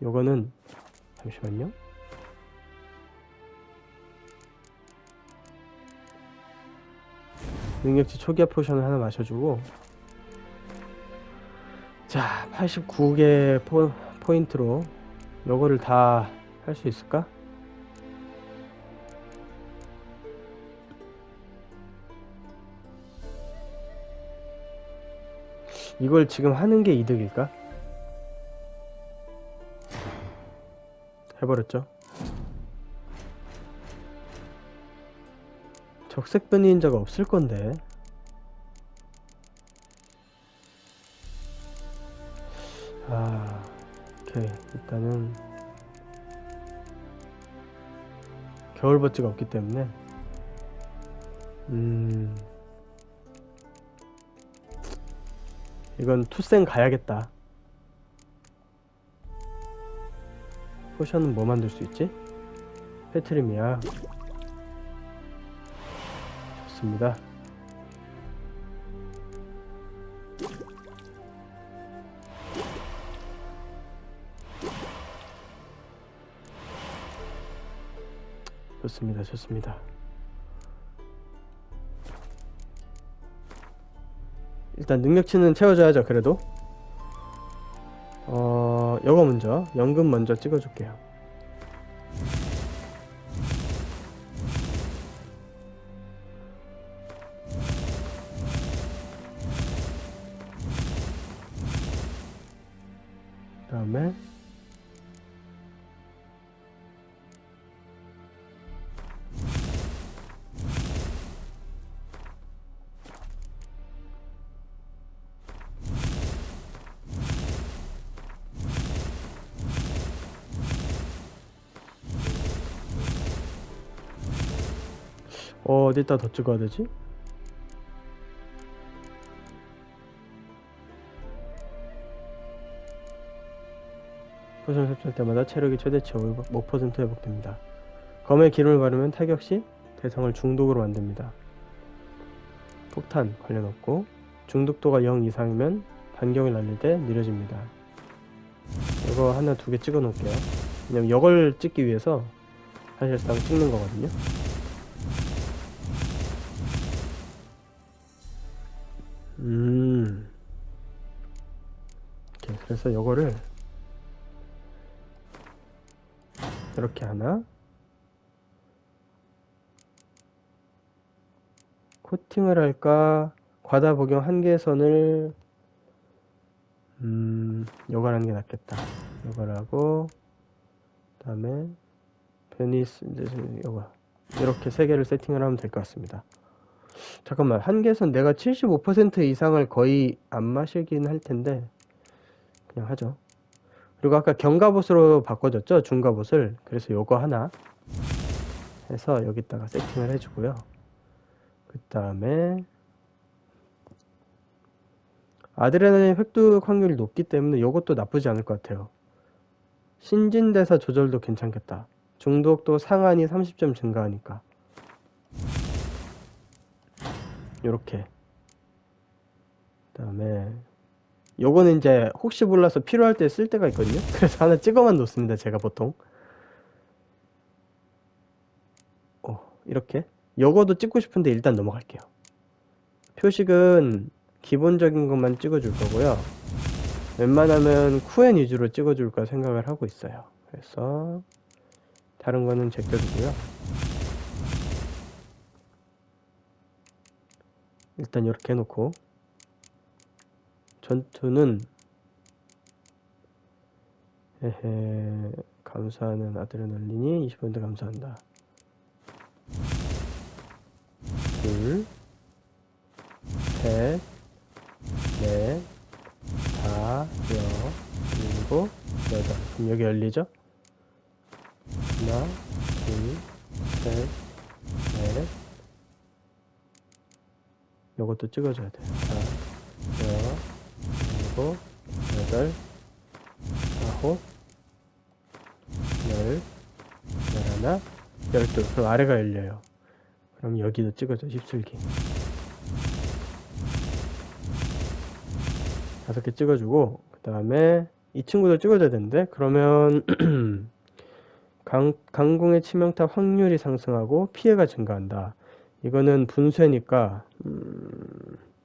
요거는 잠시만요. 능력치 초기화 포션을 하나 마셔주고, 자 89개 포인트로 요거를 다 할 수 있을까? 이걸 지금 하는 게 이득일까? 해버렸죠. 적색 변이인자가 없을 건데. 오케이. 일단은 겨울버치가 없기 때문에 이건 투생 가야겠다. 포션은 뭐 만들 수 있지? 페트리미아. 좋습니다. 좋습니다. 좋습니다. 일단 능력치는 채워줘야죠. 그래도 요거 먼저 연금 먼저 찍어줄게요. 그 다음에 어디다 더 찍어야 되지? 포션 섭취할 때마다 체력이 최대치 5% 회복됩니다. 검에 기름을 바르면 타격 시 대상을 중독으로 만듭니다. 폭탄 관련 없고 중독도가 0 이상이면 반경을 날릴 때 느려집니다. 이거 하나 두 개 찍어 놓을게요. 왜냐면 이걸 찍기 위해서 사실상 찍는 거거든요. 이렇게 그래서 요거를 이렇게 하나 코팅을 할까 과다 복용 한계선을 요걸 하는 게 낫겠다. 요걸 하고 그 다음에 베니스 요거 이렇게 세 개를 세팅을 하면 될 것 같습니다. 잠깐만, 한계선 내가 75% 이상을 거의 안 마시긴 할 텐데 그냥 하죠. 그리고 아까 경갑옷으로 바꿔줬죠, 중갑옷을. 그래서 요거 하나 해서 여기다가 세팅을 해주고요. 그 다음에 아드레날린 획득 확률이 높기 때문에 요것도 나쁘지 않을 것 같아요. 신진대사 조절도 괜찮겠다. 중독도 상한이 30점 증가하니까. 요렇게. 그 다음에 요거는 이제 혹시 몰라서 필요할 때 쓸 때가 있거든요. 그래서 하나 찍어만 놓습니다, 제가 보통. 이렇게. 요거도 찍고 싶은데 일단 넘어갈게요. 표식은 기본적인 것만 찍어줄 거고요. 웬만하면 쿠엔 위주로 찍어줄까 생각을 하고 있어요. 그래서 다른 거는 제껴두고요. 일단 이렇게 해놓고 전투는 감소하는 아드레날린이 20% 감소한다. 둘, 셋, 넷, 다, 일곱, 여덟. 그럼 여기 열리죠? 하나, 둘, 셋, 넷. 요것도 찍어줘야 돼요. 4, 6, 7, 8, 9, 10, 11, 12. 그럼 아래가 열려요. 그럼 여기도 찍어줘, 17기. 5개 찍어주고, 그 다음에 이 친구들 찍어줘야 되는데, 그러면 강공의 치명타 확률이 상승하고 피해가 증가한다. 이거는 분쇄니까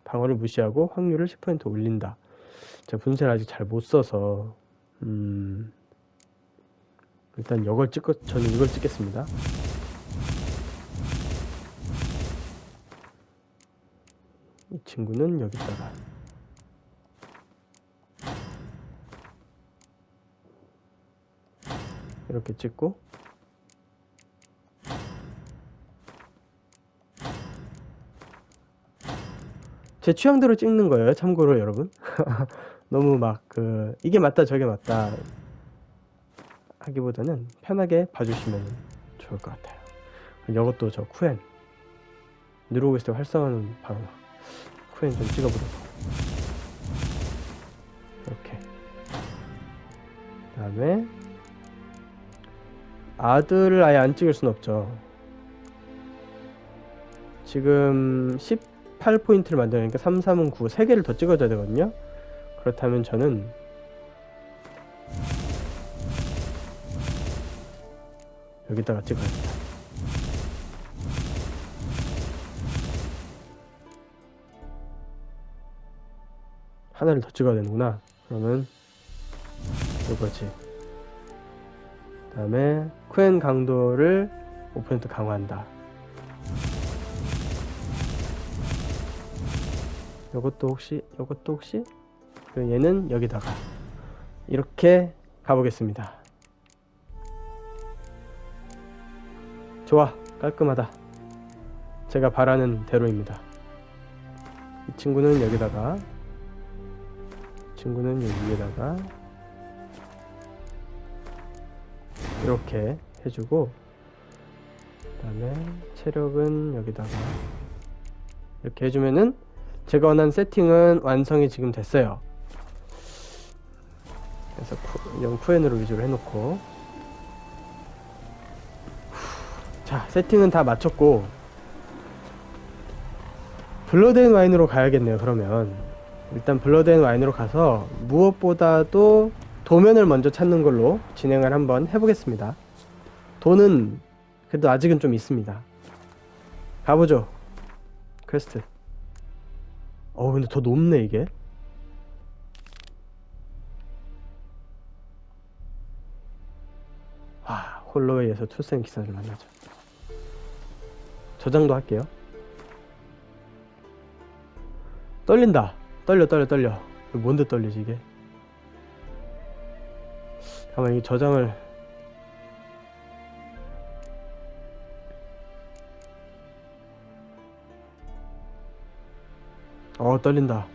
방어를 무시하고 확률을 10% 올린다. 제가 분쇄를 아직 잘 못 써서 일단 저는 이걸 찍겠습니다. 이 친구는 여기다가 이렇게 찍고, 제 취향대로 찍는 거예요, 참고로 여러분. 너무 막 이게 맞다 저게 맞다 하기보다는 편하게 봐주시면 좋을 것 같아요. 이것도 저 쿠엔 누르고 있을 때 활성화는 바로 쿠엔 좀 찍어보도록. 이렇게. 그 다음에 아들을 아예 안 찍을 순 없죠. 지금 18포인트를 만들어니까 3, 3은 9, 3개를 더 찍어줘야 되거든요. 그렇다면 저는 여기다가 찍어야겠다. 하나를 더 찍어야 되는구나. 그러면 이거지. 그 다음에 쿠엔 강도를 5% 강화한다. 요것도 혹시 그리고 얘는 여기다가 이렇게 가보겠습니다. 좋아, 깔끔하다. 제가 바라는 대로입니다. 이 친구는 여기다가, 이 친구는 여기 위에다가 이렇게 해주고, 그 다음에 체력은 여기다가 이렇게 해주면은 제가 원하는 세팅은 완성이 지금 됐어요. 그래서 이런 쿠엔으로 위주로 해놓고, 자, 세팅은 다 마쳤고 블러드 앤 와인으로 가야겠네요. 그러면 일단 블러드 앤 와인으로 가서 무엇보다도 도면을 먼저 찾는 걸로 진행을 한번 해보겠습니다. 돈은 그래도 아직은 좀 있습니다. 가보죠. 퀘스트. 근데 더 높네 이게. 홀로웨이에서 투생 기사를 만나죠. 저장도 할게요. 떨린다. 떨려. 뭔데 떨리지 이게? 잠깐만, 이 저장을 떨린다.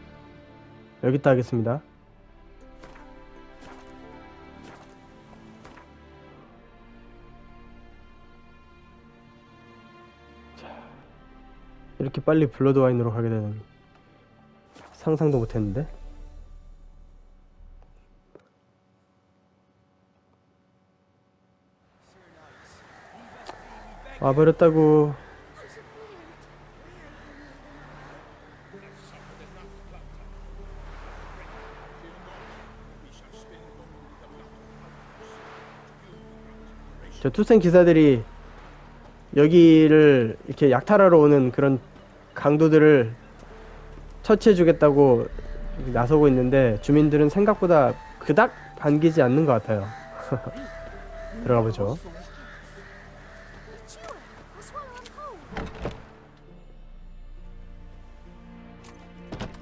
여기다 하겠습니다. 이렇게 빨리 블러드 와인으로 가게 되는 상상도 못했는데. 와버렸다고. 저 투생 기사들이 여기를 이렇게 약탈하러 오는 그런 강도들을 처치해주겠다고 나서고 있는데, 주민들은 생각보다 그닥 반기지 않는 것 같아요. 들어가보죠.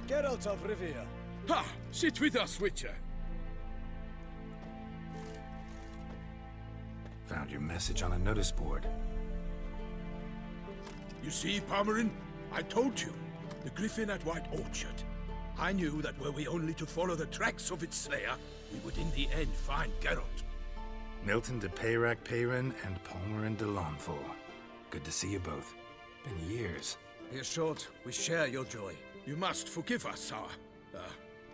Geralt of Rivia. Ha! Sit with us, Witcher. Found your message on a notice board. You see, Palmerin, I told you. The griffin at White Orchard. I knew that were we only to follow the tracks of its slayer, we would in the end find Geralt. Milton de Peyrac Peyran and Palmerin de Lawnful. Good to see you both. Been years. Be assured, we share your joy. You must forgive us our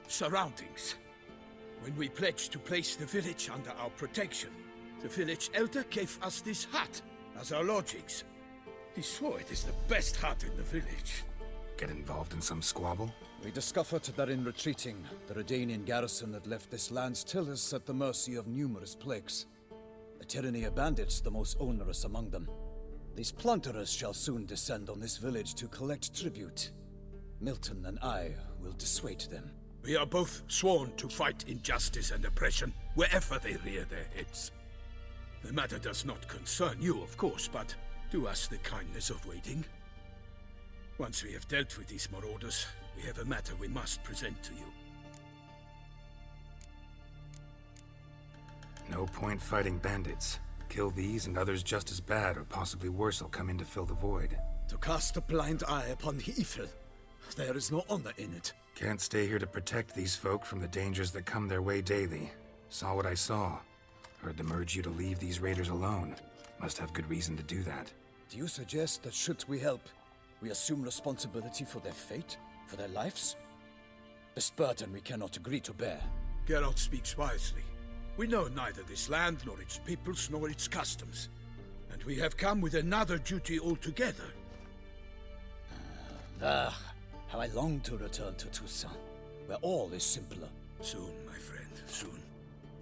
surroundings. When we pledged to place the village under our protection, the village elder gave us this hut as our lodgings. He swore it is the best hut in the village. Get involved in some squabble? We discovered that in retreating, the Redanian garrison had left this land's tillers at the mercy of numerous plagues. A tyranny of bandits, the most onerous among them. These plunderers shall soon descend on this village to collect tribute. Milton and I will dissuade them. We are both sworn to fight injustice and oppression wherever they rear their heads. The matter does not concern you, of course, but do us the kindness of waiting. Once we have dealt with these marauders, we have a matter we must present to you. No point fighting bandits. Kill these and others just as bad or possibly worse will come in to fill the void. To cast a blind eye upon the evil. There is no honor in it. Can't stay here to protect these folk from the dangers that come their way daily. Saw what I saw. Heard them urge you to leave these raiders alone. Must have good reason to do that. Do you suggest that should we help, we assume responsibility for their fate, for their lives? This burden we cannot agree to bear. Geralt speaks wisely. We know neither this land, nor its peoples, nor its customs. And we have come with another duty altogether. How I long to return to Toussaint, where all is simpler. Soon, my friend, soon.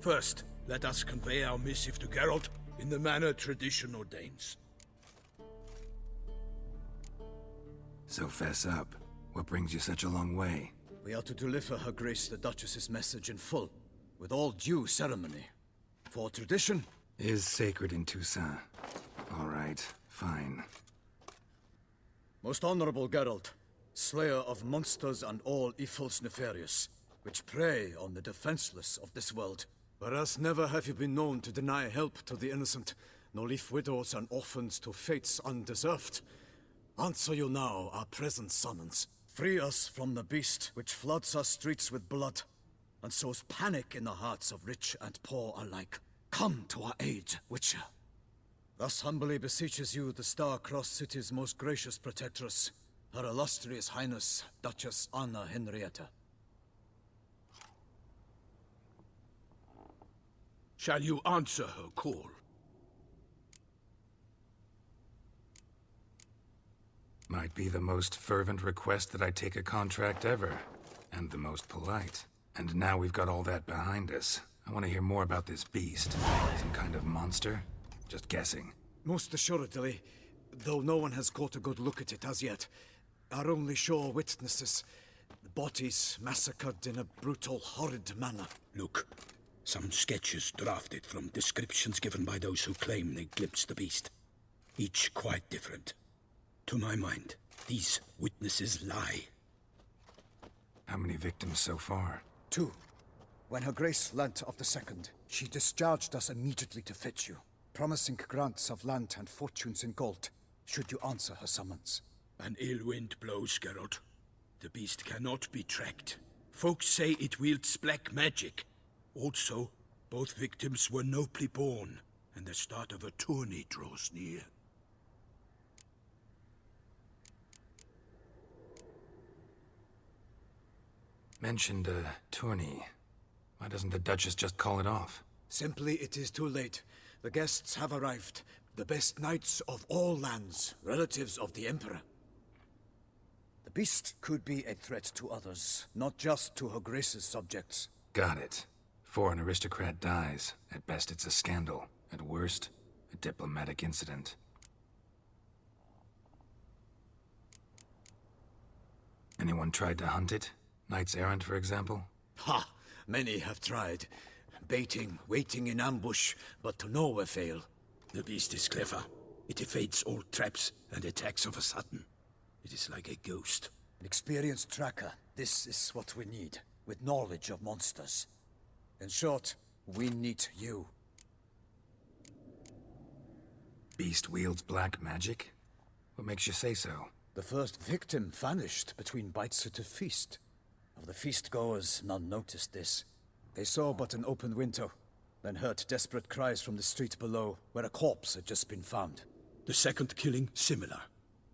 First, let us convey our missive to Geralt in the manner tradition ordains. So fess up. What brings you such a long way? We are to deliver Her Grace the Duchess's message in full, with all due ceremony. For tradition Is sacred in Toussaint. All right, fine. Most honorable Geralt, slayer of monsters and all evils nefarious, which prey on the defenseless of this world. Whereas never have you been known to deny help to the innocent, nor leave widows and orphans to fates undeserved. Answer you now our present summons. Free us from the beast which floods our streets with blood, and sows panic in the hearts of rich and poor alike. Come to our aid, Witcher. Thus humbly beseeches you the Star-Crossed City's most gracious protectress, Her illustrious Highness, Duchess Anna Henrietta. Shall you answer her call? Might be the most fervent request that I take a contract ever, and the most polite. And now we've got all that behind us. I want to hear more about this beast. Some kind of monster? Just guessing. Most assuredly, though no one has caught a good look at it as yet. Our only sure witnesses, the bodies massacred in a brutal, horrid manner. Look, some sketches drafted from descriptions given by those who claim they glimpsed the beast. Each quite different. To my mind, these witnesses lie. How many victims so far? 2. When Her Grace learnt of the second, she discharged us immediately to fetch you, promising grants of land and fortunes in gold, should you answer her summons. An ill wind blows, Geralt. The beast cannot be tracked. Folks say it wields black magic. Also, both victims were nobly born, and the start of a tourney draws near. Mentioned a tourney. Why doesn't the Duchess just call it off? Simply it is too late. The guests have arrived. The best knights of all lands, relatives of the Emperor. The beast could be a threat to others, not just to Her Grace's subjects. Got it. Before an aristocrat dies, at best it's a scandal. At worst, a diplomatic incident. Anyone tried to hunt it? Knights errant, for example? Ha! Many have tried. Baiting, waiting in ambush, but to no avail. The beast is clever. It evades all traps and attacks of a sudden. It is like a ghost. An experienced tracker. This is what we need, with knowledge of monsters. In short, we need you. Beast wields black magic? What makes you say so? The first victim vanished between bites at a feast. Of the feast-goers, none noticed this. They saw but an open window, then heard desperate cries from the street below, where a corpse had just been found. The second killing, similar.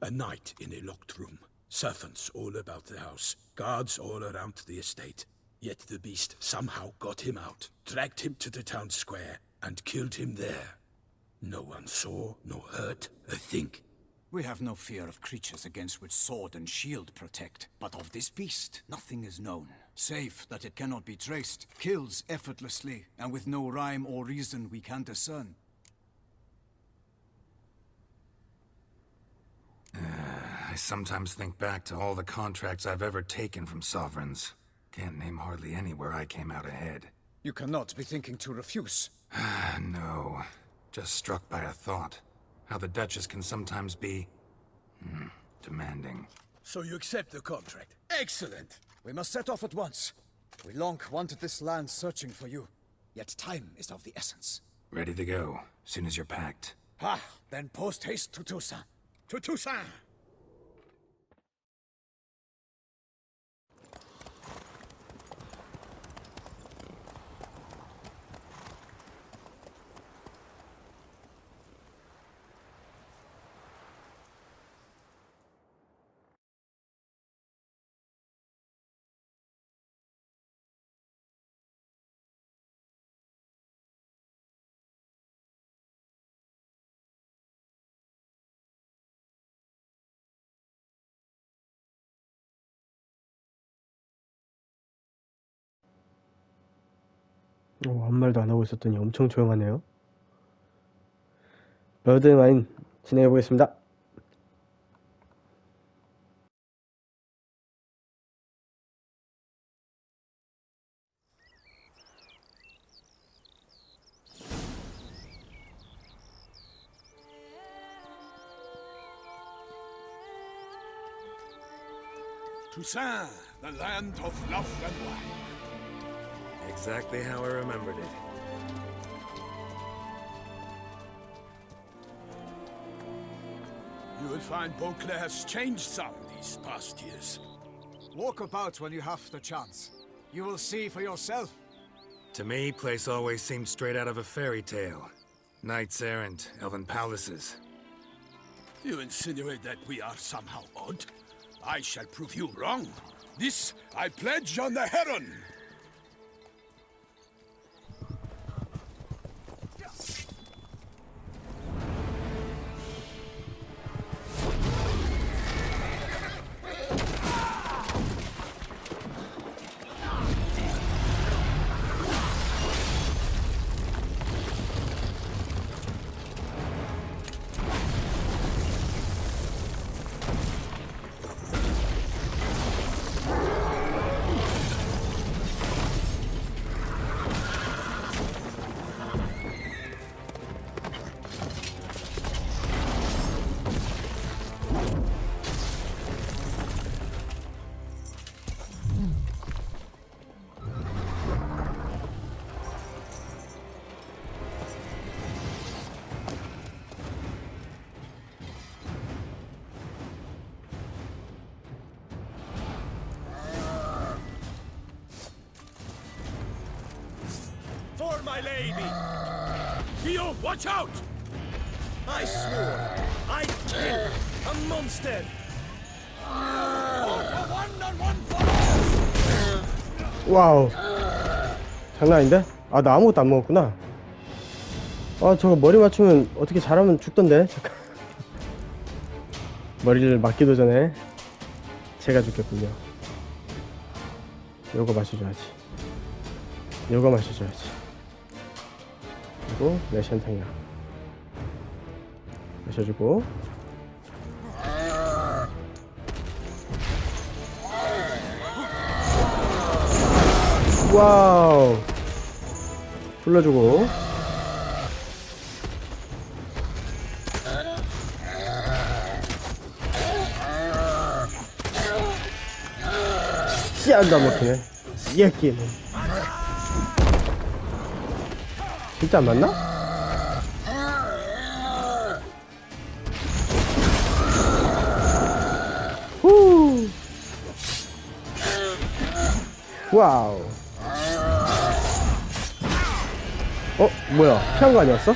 A night in a locked room. Servants all about the house. Guards all around the estate. Yet the beast somehow got him out, dragged him to the town square, and killed him there. No one saw, nor heard a thing. We have no fear of creatures against which sword and shield protect. But of this beast, nothing is known. Save that it cannot be traced, kills effortlessly, and with no rhyme or reason we can discern. I sometimes think back to all the contracts I've ever taken from sovereigns. Can't name hardly any where I came out ahead. You cannot be thinking to refuse. No. Just struck by a thought. How the Duchess can sometimes be... demanding. So you accept the contract. Excellent! We must set off at once. We long wanted this land searching for you. Yet time is of the essence. Ready to go, soon as you're packed. Then post-haste to Toussaint. To Toussaint! 아무 말도 안 하고 있었더니 엄청 조용하네요. 블러드마인 진행해 보겠습니다. Toussaint, the land of love and wine. Exactly how I remembered it. You will find Beauclair has changed some these past years. Walk about when you have the chance. You will see for yourself. To me, place always seemed straight out of a fairy tale. Knights errant, elven palaces. You insinuate that we are somehow odd? I shall prove you wrong. This I pledge on the Heron. For my lady! Theo, watch out! I swore I'd kill a monster! All for one and one for all! 와우, 장난 아닌데? 아, 나 아무것도 안 먹었구나. 아, 저거 머리 맞추면 어떻게 잘하면 죽던데. 잠깐. 머리를 맞기도 전에 제가 죽겠군요. 요거 마셔줘야지. 요거 마셔줘야지. 그리고 레시안탕이야. 마셔주고. 와우. 불러주고. 씨앗도 안 먹히네. 이 새끼는. 진짜 안 맞나? 후. 와우. 뭐야? 피한 거 아니었어?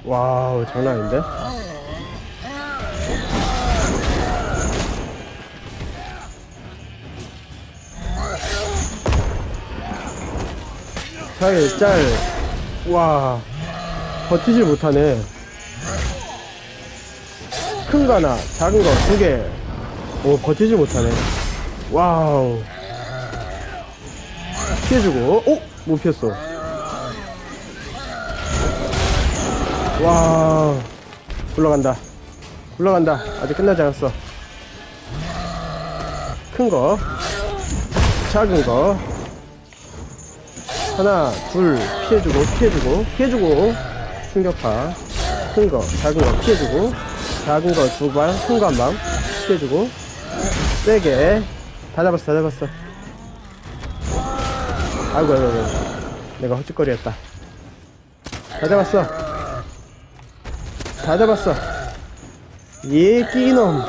와우, 장난 아닌데? 짤. 와, 버티질 못하네. 큰 거 하나, 작은 거 두 개. 오, 버티질 못하네. 와우. 피해주고. 오! 못 피했어. 와. 굴러간다. 굴러간다. 아직 끝나지 않았어. 큰 거. 작은 거. 하나, 둘, 피해주고. 충격파. 큰 거, 작은 거 피해주고. 작은 거 두 발, 큰 거 한 방. 피해주고. 세게. 다 잡았어. 아이고. 내가 헛짓거리였다. 다 잡았어. 예, 끼놈.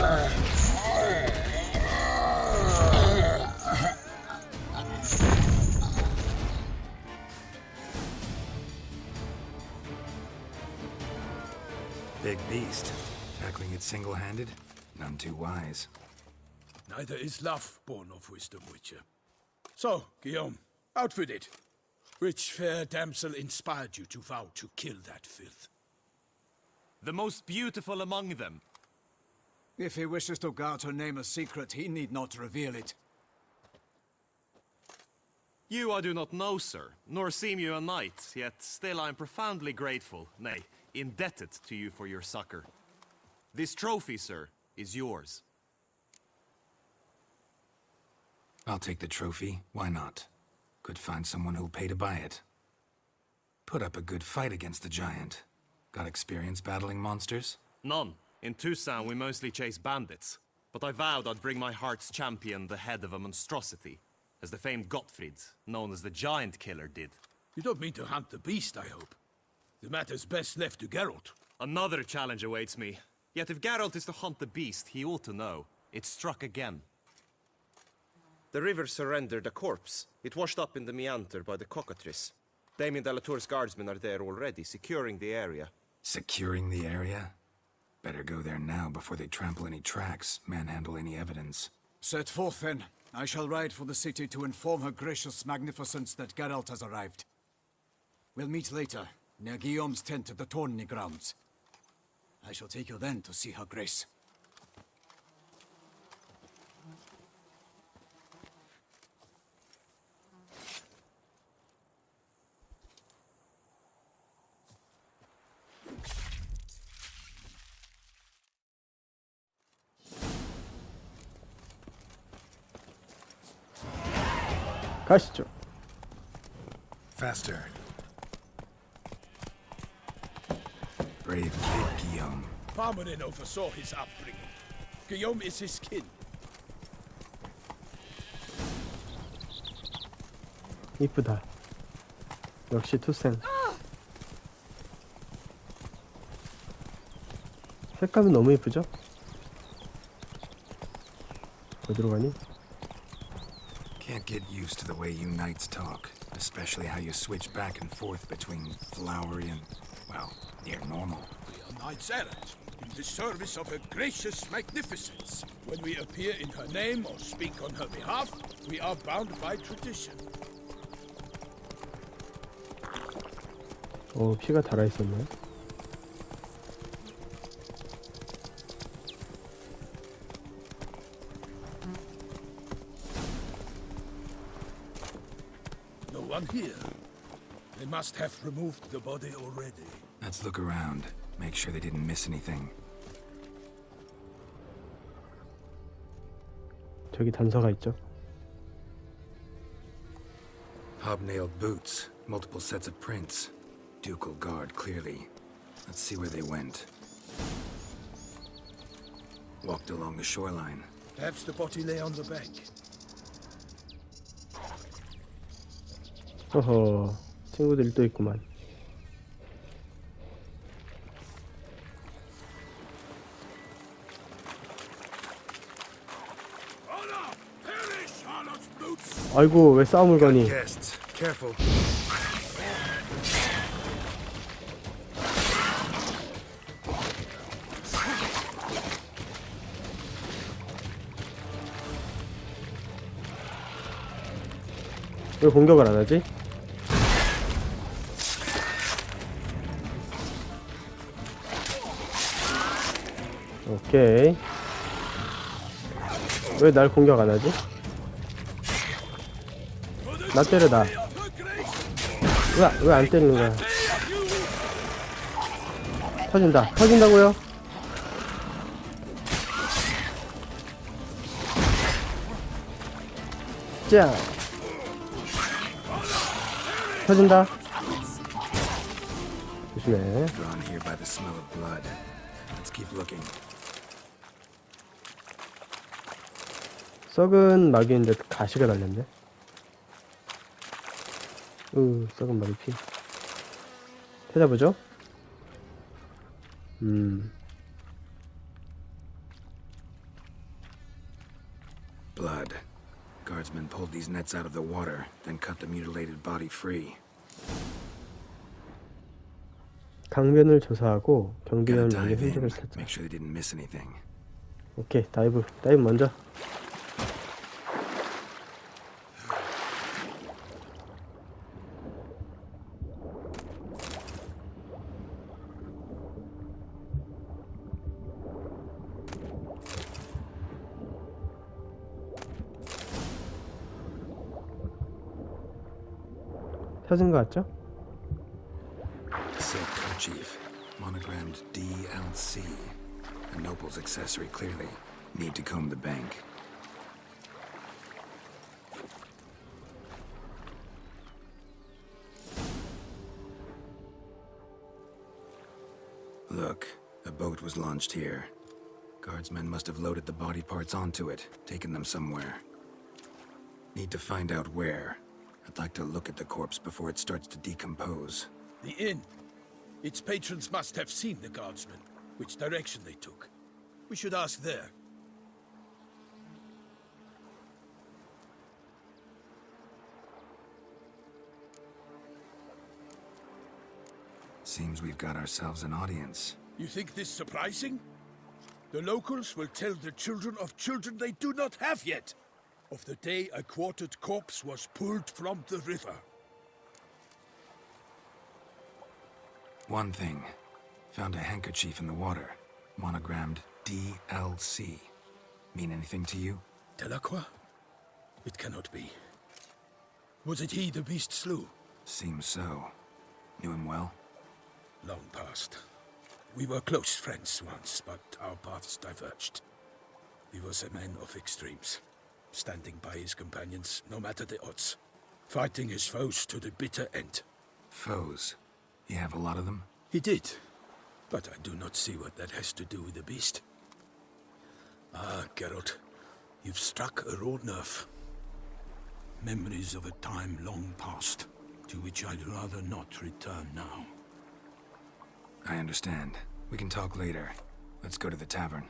Big beast. Tackling it single-handed? None too wise. Neither is love born of wisdom, Witcher. So, Guillaume, out with it. Which fair damsel inspired you to vow to kill that filth? The most beautiful among them. If he wishes to guard her name a secret, he need not reveal it. You I do not know, sir, nor seem you a knight, yet still I am profoundly grateful, nay, indebted to you for your succor. This trophy, sir, is yours. I'll take the trophy. Why not? Could find someone who'll pay to buy it. Put up a good fight against the giant. Got experience battling monsters? None. In Tucson, we mostly chase bandits. But I vowed I'd bring my heart's champion the head of a monstrosity, as the famed Gottfried, known as the Giant Killer, did. You don't mean to hunt the beast, I hope. The matter's best left to Geralt. Another challenge awaits me. Yet if Geralt is to hunt the beast, he ought to know. It struck again. The river surrendered a corpse. It washed up in the meander by the cockatrice. Damien de la Tour's guardsmen are there already, securing the area. Securing the area? Better go there now before they trample any tracks, manhandle any evidence. Set forth, then. I shall ride for the city to inform her gracious magnificence that Geralt has arrived. We'll meet later, near Guillaume's tent at the tourney grounds. I shall take you then to see her grace. 가시죠. Faster. Brave kid, Guillaume. Palmerin oversaw his upbringing. Guillaume is his kin. 이쁘다. 역시 투생. 색감이 너무 이쁘죠? 어디로 가니? Can't get used to the way you knights talk, especially how you switch back and forth between flowery and, well, near normal. We are knights errant, in the service of her gracious magnificence. When we appear in her name or speak on her behalf, we are bound by tradition. 오, 피가 달아있었네. No one here. They must have removed the body already. Let's look around, make sure they didn't miss anything. 저기 단서가 있죠. Hobnailed boots, multiple sets of prints. Ducal guard, clearly. Let's see where they went. Walked along the shoreline. Perhaps the body lay on the bank. 허허, 친구들이 또 있구만. 아이고, 왜 싸움을 거니? Guests, careful. 왜 공격을 안 하지? 오케이. 왜 날 공격 안 하지? 나 때려, 나. 왜 안 때리는 거야? 터진다. 터진다고요? 자. 터진다. 조심해. Drawn here by the smell of blood. Let's keep looking. 썩은 마귀인데 가시가 달렸네. 썩은 마귀 피. 찾아보죠. Blood. Guardsmen pulled these nets out of the water, then cut the mutilated body free. 강변을 조사하고 Gotta 경비원을 dive in, 흔적을 찾자. make sure they didn't miss anything. 오케이, 다이브 먼저. 찾은 거 같죠? Silk kerchief, monogrammed DLC. A noble's accessory, clearly. Need to comb the bank. Look, a boat was launched here. Guardsmen must have loaded the body parts onto it, taken them somewhere. Need to find out where. I'd like to look at the corpse before it starts to decompose. The inn. Its patrons must have seen the guardsmen, which direction they took. We should ask there. Seems we've got ourselves an audience. You think this surprising? The locals will tell the children of children they do not have yet, of the day a quartered corpse was pulled from the river. One thing. Found a handkerchief in the water. Monogrammed DLC. Mean anything to you? Delacroix? It cannot be. Was it he the beast slew? Seems so. Knew him well? Long past. We were close friends once, but our paths diverged. He was a man of extremes, standing by his companions no matter the odds, fighting his foes to the bitter end. Foes? You have a lot of them? He did, but I do not see what that has to do with the beast. Ah, Geralt, you've struck a raw nerve. Memories of a time long past, to which I'd rather not return now. I understand. We can talk later. Let's go to the tavern.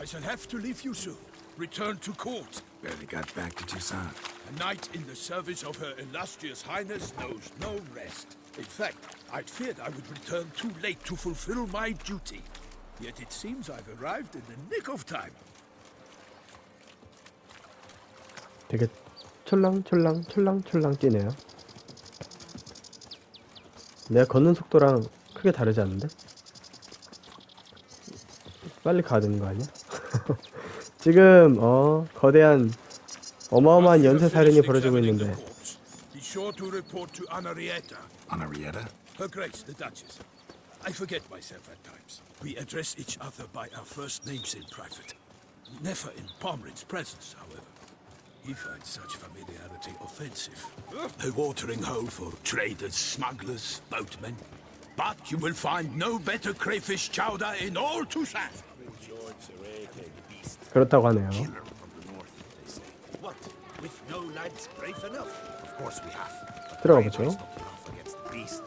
I shall have to leave you soon. Return to court. Barely got back to Toussaint. A knight in the service of Her Illustrious Highness knows no rest. In fact, I'd feared I would return too late to fulfill my duty. Yet it seems I've arrived in the nick of time. 되게 촐랑촐랑 뛰네요. 내가 걷는 속도랑 크게 다르지 않는데? 빨리 가야 되는 거 아니야? 지금 거대한 어마어마한 연쇄살인이 벌어지고 있는데 Be sure to report to Henrietta. Henrietta? Her Grace, the Duchess. I forget myself at times. We address each other by our first names in private. Never in Palmerin's presence, however. He finds such familiarity offensive. A watering hole for traders, smugglers, boatmen. But you will find no better crayfish chowder in all Toussaint. 그렇다고 하네요. What? With no lads brave enough? Of course we have. 들어가 보죠. Against the beast.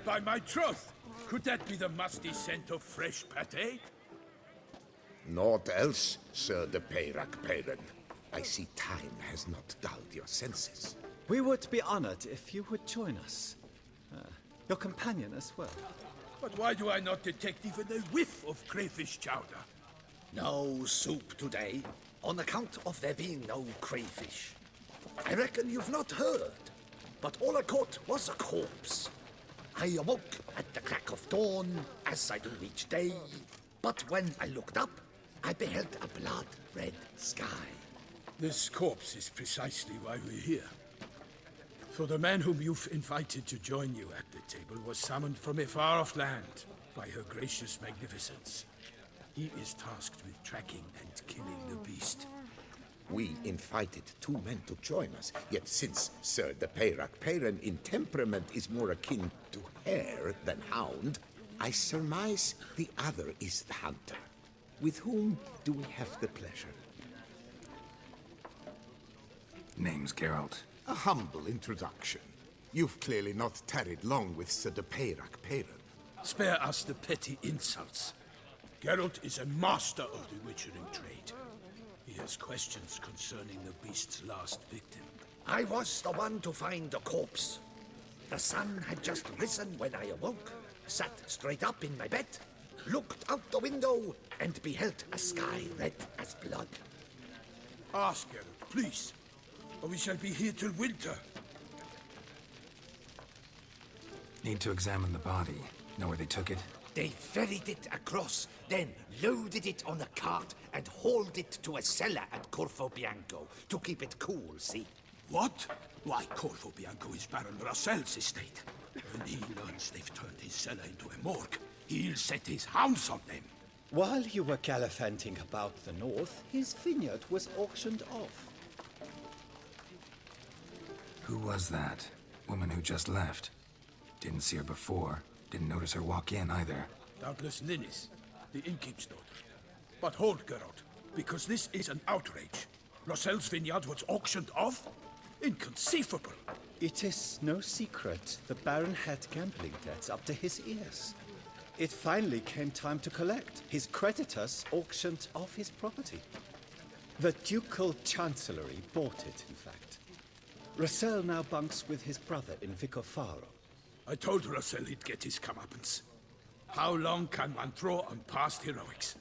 By my troth, could that be the musty scent of fresh pate? Naught else, Sir de Peyrac Peyran. I see time has not dulled your senses. We would be honored if you would join us. Your companion as well. But why do I not detect even a whiff of crayfish chowder? No soup today, on account of there being no crayfish. I reckon you've not heard, but all I caught was a corpse. I awoke at the crack of dawn, as I do each day, but when I looked up, I beheld a blood-red sky. This corpse is precisely why we're here. For the man whom you've invited to join you at the table was summoned from a far-off land by her gracious magnificence. He is tasked with tracking and killing the beast. We invited two men to join us, yet since Sir de Peyrac Peyran in temperament is more akin to hare than hound, I surmise the other is the hunter. With whom do we have the pleasure? Name's Geralt. A humble introduction. You've clearly not tarried long with Sir de Peyrac Peyran. Spare us the petty insults. Geralt is a master of the witchering trade. He has questions concerning the beast's last victim. I was the one to find the corpse. The sun had just risen when I awoke, sat straight up in my bed, looked out the window, and beheld a sky red as blood. Ask Geralt, please, or we shall be here till winter. Need to examine the body. Know where they took it? They ferried it across then loaded it on a cart and hauled it to a cellar at Corvo Bianco to keep it cool, see? What? Why, Corvo Bianco is Baron Russell's estate. When he learns they've turned his cellar into a morgue, he'll set his hounds on them. While you were gallivanting about the north, his vineyard was auctioned off. Who was that? Woman who just left. Didn't see her before. Didn't notice her walk in either. Doubtless Ninnis, the innkeep's daughter. But hold, Geralt, because this is an outrage. Russell's vineyard was auctioned off? Inconceivable. It is no secret the Baron had gambling debts up to his ears. It finally came time to collect. His creditors auctioned off his property. The Ducal Chancellery bought it, in fact. Russell now bunks with his brother in Vicofaro. I told Russell he'd get his comeuppance. How long can one draw on past heroics?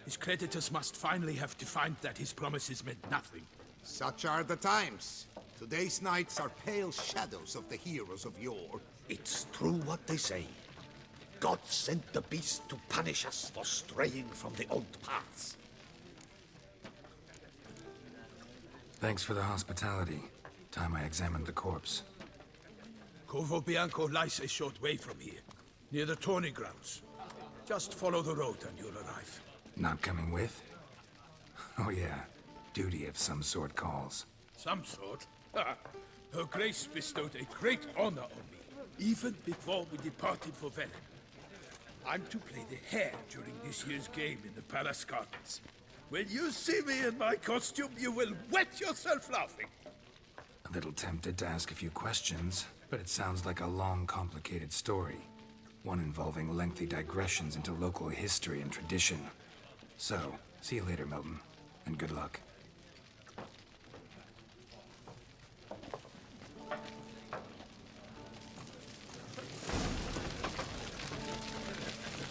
His creditors must finally have to find that his promises meant nothing. Such are the times. Today's knights are pale shadows of the heroes of yore. It's true what they say. God sent the beast to punish us for straying from the old paths. Thanks for the hospitality. Time I examined the corpse. Corvo Bianco lies a short way from here, near the tourney grounds. Just follow the road and you'll arrive. Not coming with? Oh yeah, duty of some sort calls. Some sort? Her Grace bestowed a great honor on me, even before we departed for Velen. I'm to play the hare during this year's game in the palace gardens. When you see me in my costume, you will wet yourself laughing. A little tempted to ask a few questions, but it sounds like a long, complicated story. One involving lengthy digressions into local history and tradition. So, see you later, Milton, and good luck.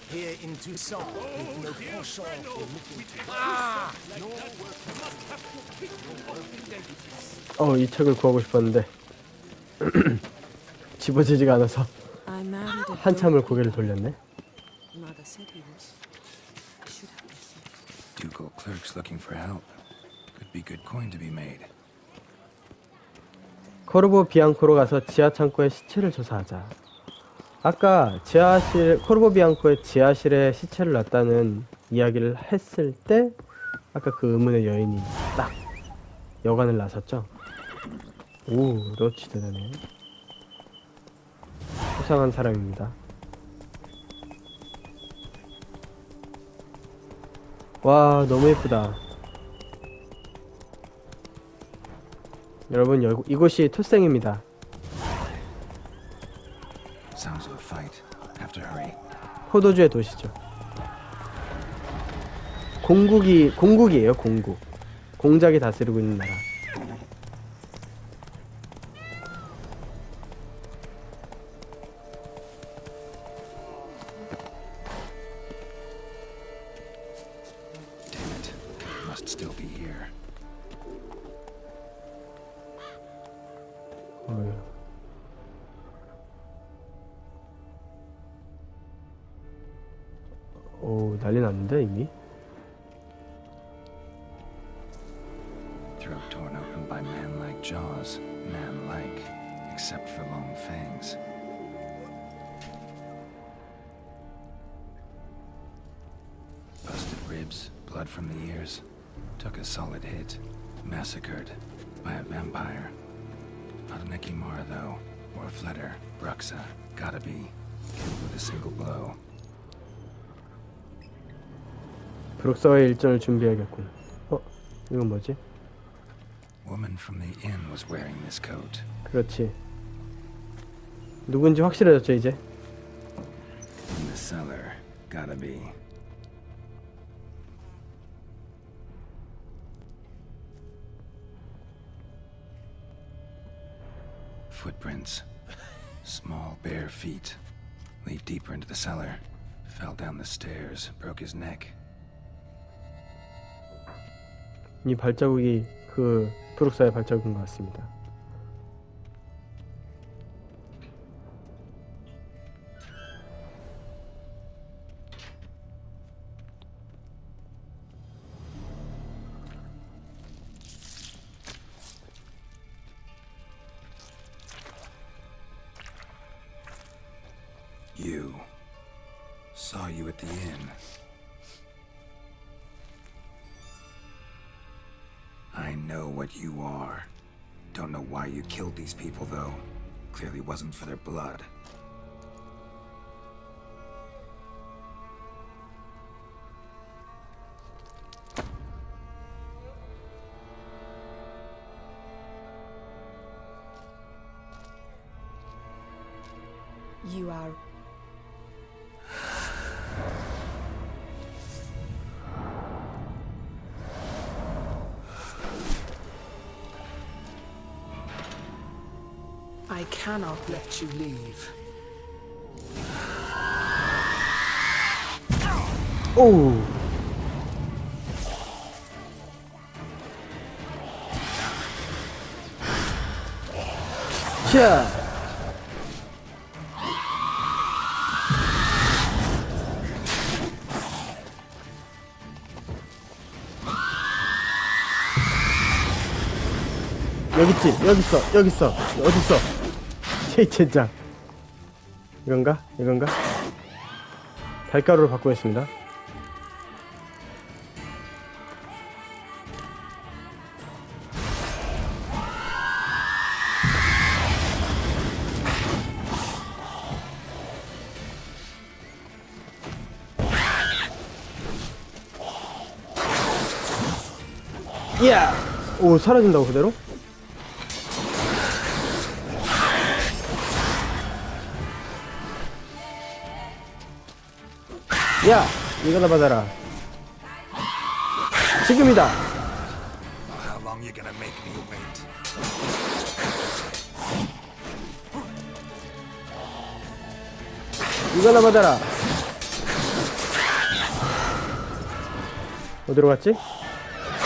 Here in Tucson, with no penchant for looking 이 책을 구하고 싶었는데 집어지지가 않아서 I married a 한참을 고개를 돌렸네. Mother said he was. I should have listened. Ducal clerks looking for help. Could be good coin to be made. 코르보 비앙코로 가서 지하 창고의 시체를 조사하자. 아까 코르보 비앙코의 지하실에 시체를 놨다는 이야기를 했을 때 아까 그 의문의 여인이 딱 여관을 나섰죠. 오, 로치 대단해. 수상한 사람입니다. 와, 너무 예쁘다. 여러분, 이곳이 투생입니다. Sounds of a fight. Have to hurry. 포도주의 도시죠. 공국이에요, 공국. 공작이 다스리고 있는 나라. Damn it. It must still be here. 오, 난리 났는데 이미. Throat torn open by man-like jaws. Man-like, except for long fangs. Busted ribs, blood from the ears. Took a solid hit. Massacred by a vampire. Not an Ekimara, though. Or a Fletter. Bruxa. Gotta be. Killed with a single blow. 브룩사와의 일전을 준비해야겠군. 이건 뭐지? Woman from the inn was wearing this coat. 그렇지. 누군지 확실해졌죠, 이제? In the cellar. Gotta be. Footprints. Small, bare feet. Lead deeper into the cellar. Fell down the stairs, broke his neck. 이 발자국이 그 브룩사의 발자국인 것 같습니다. You. Saw you at the inn. I know what you are. Don't know why you killed these people, though. Clearly wasn't for their blood. You are... I cannot let you leave. 오우. 자. 여기 있지? 여기 있어. 여기 있어. 어디 있어? 젠장. 이건가? 이건가? 달가루로 바꾸겠습니다. 이야! 오, 사라진다고 그대로? 야! 이거나 받아라. 지금이다! How long you gonna make me wait? 이거나 받아라. 어디로 갔지?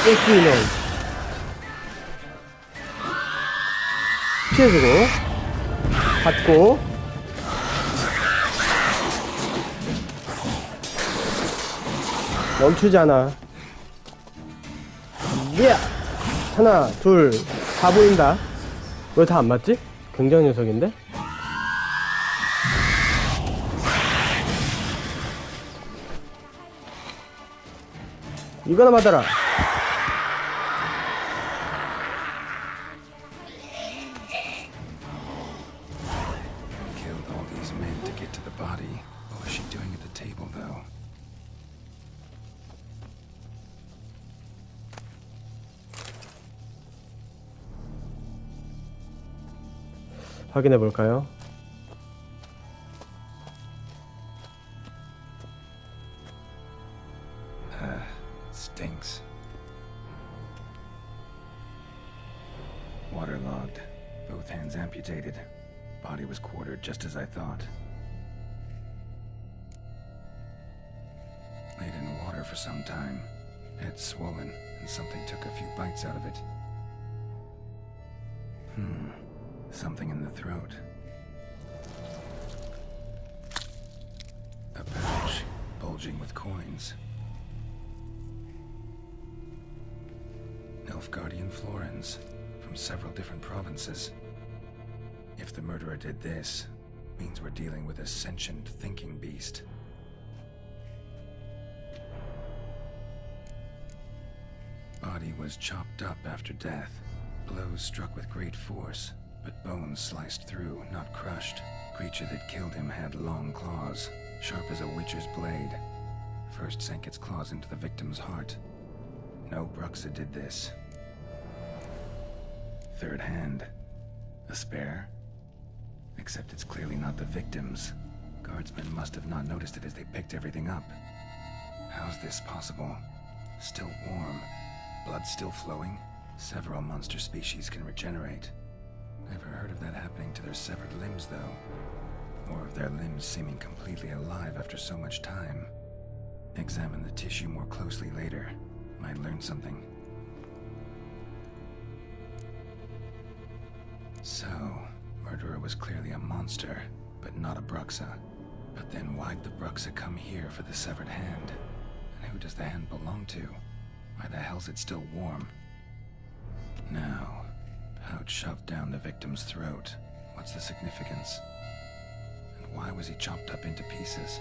땡큐이놈. 피해주고 받고 멈추지 않아. 야! 하나 둘 다 보인다. 왜 다 안 맞지? 굉장한 녀석인데? 이거나 받아라. Killed all these men to get to the body. What was she doing at the table, though? 확인해 볼까요? Stinks. Waterlogged. Both hands amputated. Body was quartered just as I thought. Laid in water for some time. Head swollen, and something took a few bites out of it. Something in the throat. A pouch, bulging with coins. Nilfgaardian florins, from several different provinces. If the murderer did this, means we're dealing with a sentient thinking beast. Body was chopped up after death. Blows struck with great force, but bones sliced through, not crushed. Creature that killed him had long claws, sharp as a witcher's blade. First sank its claws into the victim's heart. No Bruxa did this. Third hand. A spare? Except it's clearly not the victim's. Guardsmen must have not noticed it as they picked everything up. How's this possible? Still warm. Blood still flowing? Several monster species can regenerate. Never heard of that happening to their severed limbs, though. Or of their limbs seeming completely alive after so much time. Examine the tissue more closely later. Might learn something. So, murderer was clearly a monster, but not a Bruxa. But then why'd the Bruxa come here for the severed hand? And who does the hand belong to? Why the hell's it still warm? Now, pouch shoved down the victim's throat. What's the significance? And Why was he chopped up into pieces?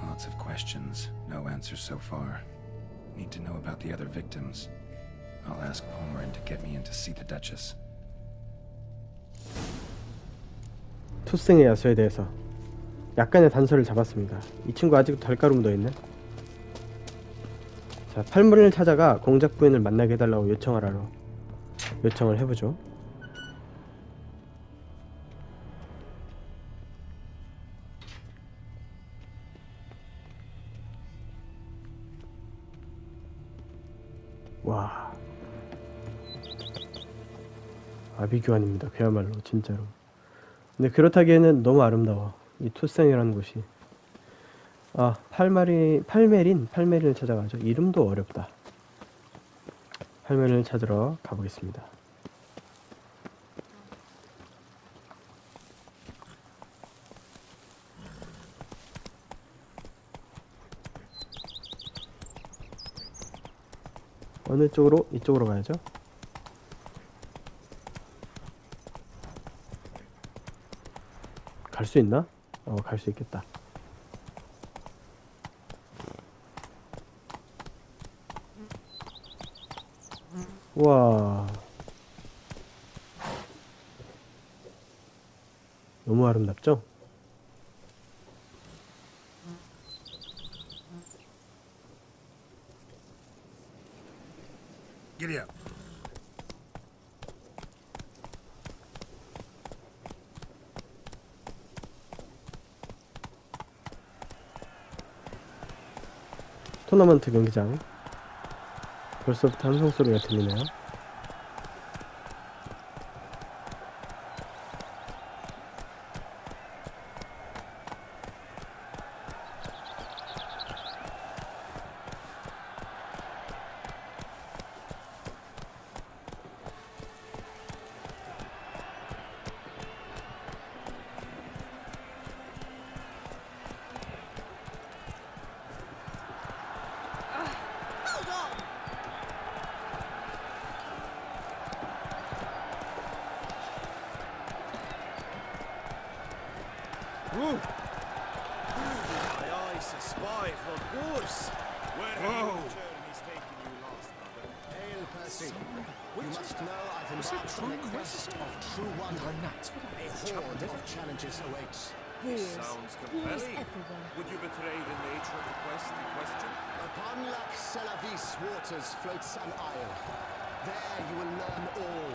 Lots of questions, no answers so far. Need to know about the other victims. I'll ask Palmerin to get me in to see the Duchess. 투생의 야수에 대해서 약간의 단서를 잡았습니다. 이 친구 아직도 달가루 묻어있네. 자, 팔머린을 찾아가 공작 부인을 만나게 해달라고 요청을 해보죠. 와, 아비규환입니다. 그야말로 진짜로. 근데 그렇다기에는 너무 아름다워. 이 투생이라는 곳이. 아, 팔메린을 찾아가죠. 이름도 어렵다. 팔메린을 찾으러 가보겠습니다. 어느 쪽으로? 이쪽으로 가야죠. 갈 수 있나? 갈 수 있겠다. 우와, 너무 아름답죠? Giddy up. 토너먼트 경기장. 벌써부터 함성 소리가 들리네요. My eyes are spy from Wars. Where have you journeys taken you last, brother? Hail, Percy. You must know I've embarked on a quest of true wonder. A horde of challenges awaits. Sounds compelling. Would you betray the nature of the quest in question? Upon Lac Selavis waters floats an isle. There you will learn all.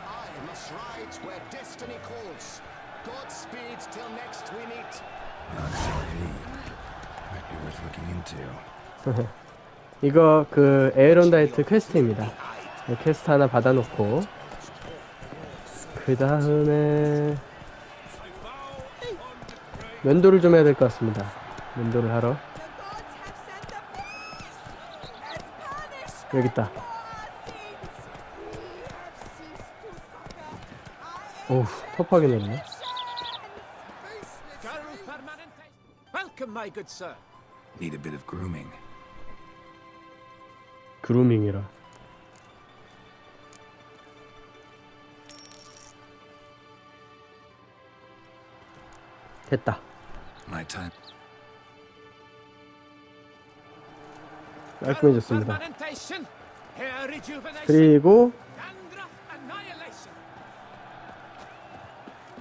I must ride where destiny calls. Godspeed till next we meet. Might be worth looking into. 이거 그 에어론다이트 퀘스트입니다. 퀘스트 하나 받아놓고 그 다음에 면도를 좀 해야 될 것 같습니다. 면도를 하러. 여기 있다. 오우, 터프하게 내리네. Welcome, my good sir. Need a bit of grooming. 그루밍이라. 됐다. My time. 깔끔해졌습니다. Permanentation, hair rejuvenation, 그리고 dandruff annihilation.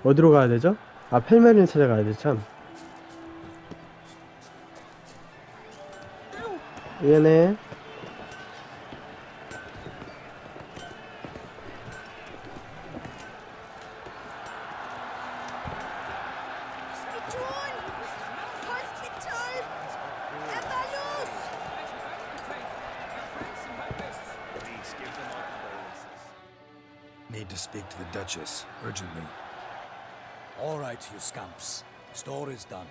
어디로 가야 되죠? 아, 팔메린을 찾아가야 돼, 참. 얘네. Need to speak to the Duchess urgently. All right, you scamps. Store is done.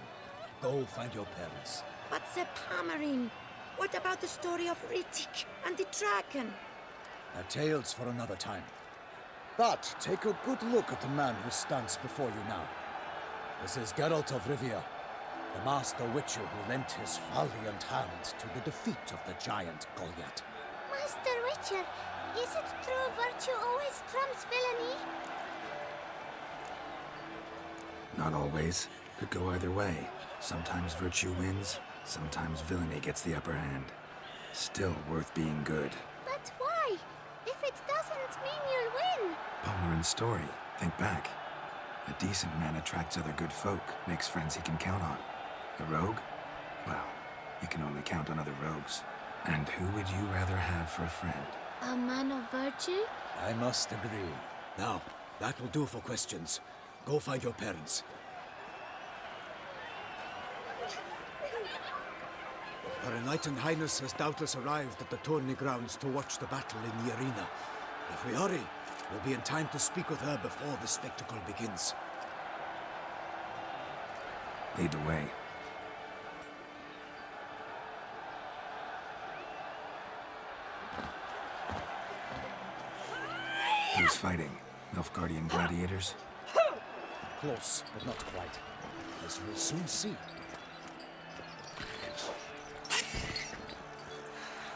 Go find your parents. But the Palmerin, what about the story of Rittik and the dragon? Our tales for another time. But take a good look at the man who stands before you now. This is Geralt of Rivia, the master witcher who lent his valiant hand to the defeat of the giant Goliath. Master Witcher, is it true virtue always trumps villainy? Not always. Could go either way. Sometimes virtue wins, sometimes villainy gets the upper hand. Still worth being good. But why? If it doesn't mean you'll win. Palmerin's story. Think back. A decent man attracts other good folk, makes friends he can count on. A rogue? Well, you can only count on other rogues. And who would you rather have for a friend? A man of virtue? I must agree. Now, that will do for questions. Go find your parents. Her Enlightened Highness has doubtless arrived at the tourney grounds to watch the battle in the arena. If we hurry, we'll be in time to speak with her before the spectacle begins. Lead the way. Who's fighting? Nilfgaardian gladiators? Close, but not quite. As you'll soon see.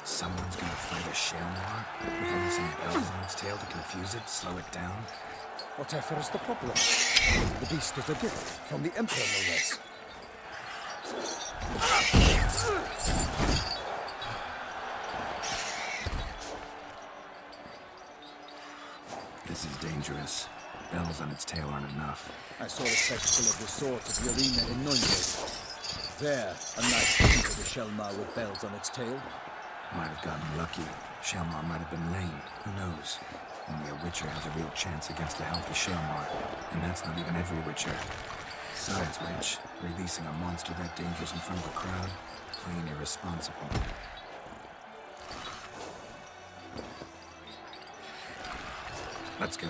Someone's gonna fight a 쉘마르 with only some bells on its tail to confuse it, slow it down? Whatever is the problem? The beast is a gift from the Emperor, no less. This is dangerous. Bells on its tail aren't enough. I saw a spectacle of the sort at the arena in Nuremberg. There, a knight defeated a 쉘마르 with bells on its tail. Might have gotten lucky. 쉘마르 might have been lame. Who knows? Only a witcher has a real chance against a healthy 쉘ma르. And that's not even every witcher. Besides which, releasing a monster that dangerous in front of a crowd? Plain irresponsible. Let's go.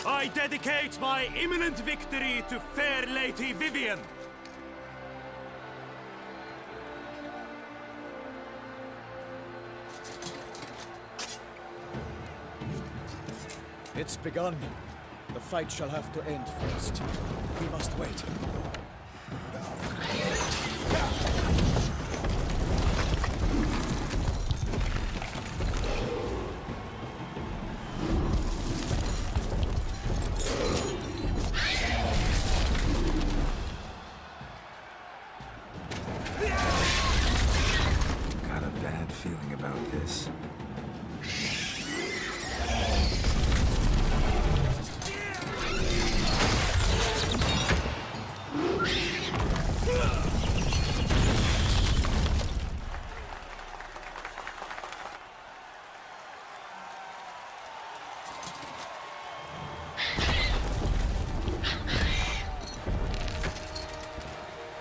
I dedicate my imminent victory to fair Lady Vivian. It's begun. The fight shall have to end first. We must wait. Got a bad feeling about this.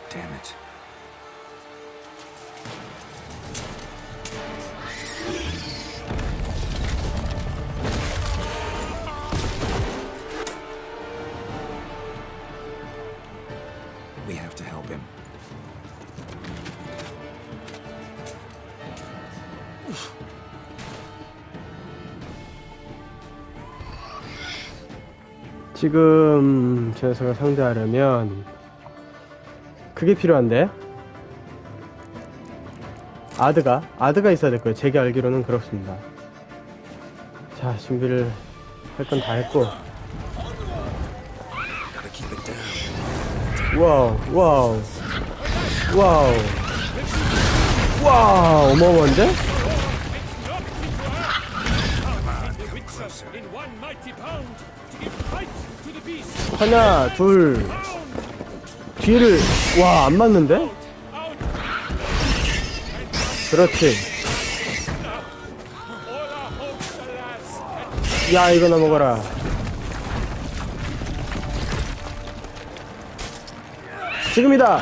Damn it. We have to help him. 지금 저 녀석을 상대하려면 그게 필요한데 아드가 있어야 될 거예요. 제게 알기로는 그렇습니다. 자, 준비를 할 건 다 했고. Gotta keep it down. 와우 어마어마한데? 하나 둘 뒤를 와 안 맞는데? 그렇지. 야 이거나 먹어라. 지금이다.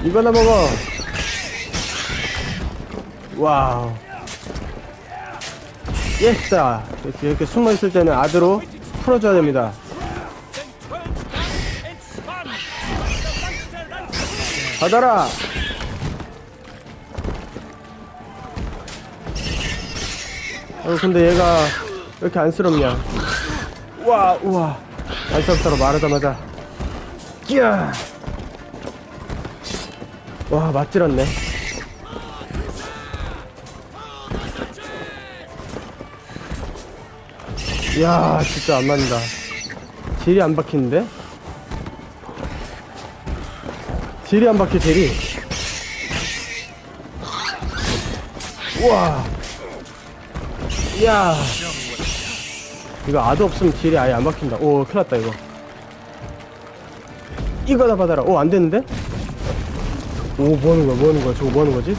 이거나 먹어. 와우. 예스다. 이렇게 숨어 있을 때는 아드로 풀어줘야 됩니다. 받아라. 근데 얘가 왜 이렇게 안쓰럽냐. 우와. 안쓰럽다고 말하자마자 끼야. 와, 맞질었네. 이야, 진짜 안 맞는다. 딜이 안 박히는데? 딜이 안 박혀, 딜이. 우와. 이야. 이거 아드 없으면 딜이 아예 안 박힌다. 오, 큰일 났다, 이거. 이거나 받아라. 오, 안 되는데? 오, 뭐 하는 거야? 저거 뭐 하는 거지?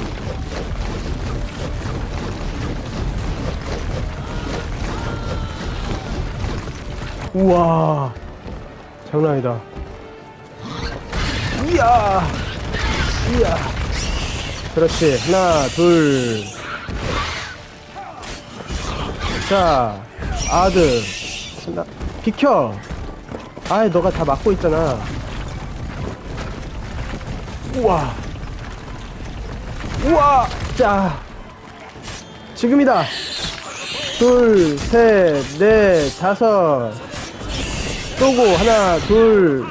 우와, 장난 아니다. 이야. 그렇지. 하나, 둘. 자, 아드. 비켜. 아이, 너가 다 막고 있잖아. 우와. 자, 지금이다. 둘, 셋, 넷, 다섯. 쏘고, 하나, 둘.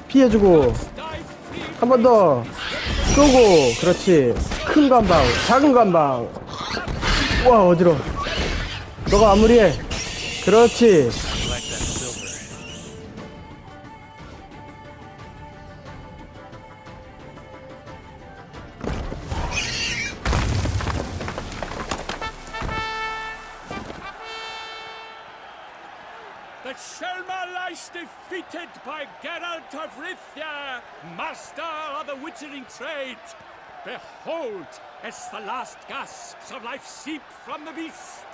피해주고. 한 번 더. 쏘고. 그렇지. 큰 관방, 작은 관방. 우와, 어지러워. 너가 마무리해. 그렇지. The 쉘마르 is defeated by Geralt of Rithia, master of the witchering trade. Behold, as the last gasps of life seep from the beast.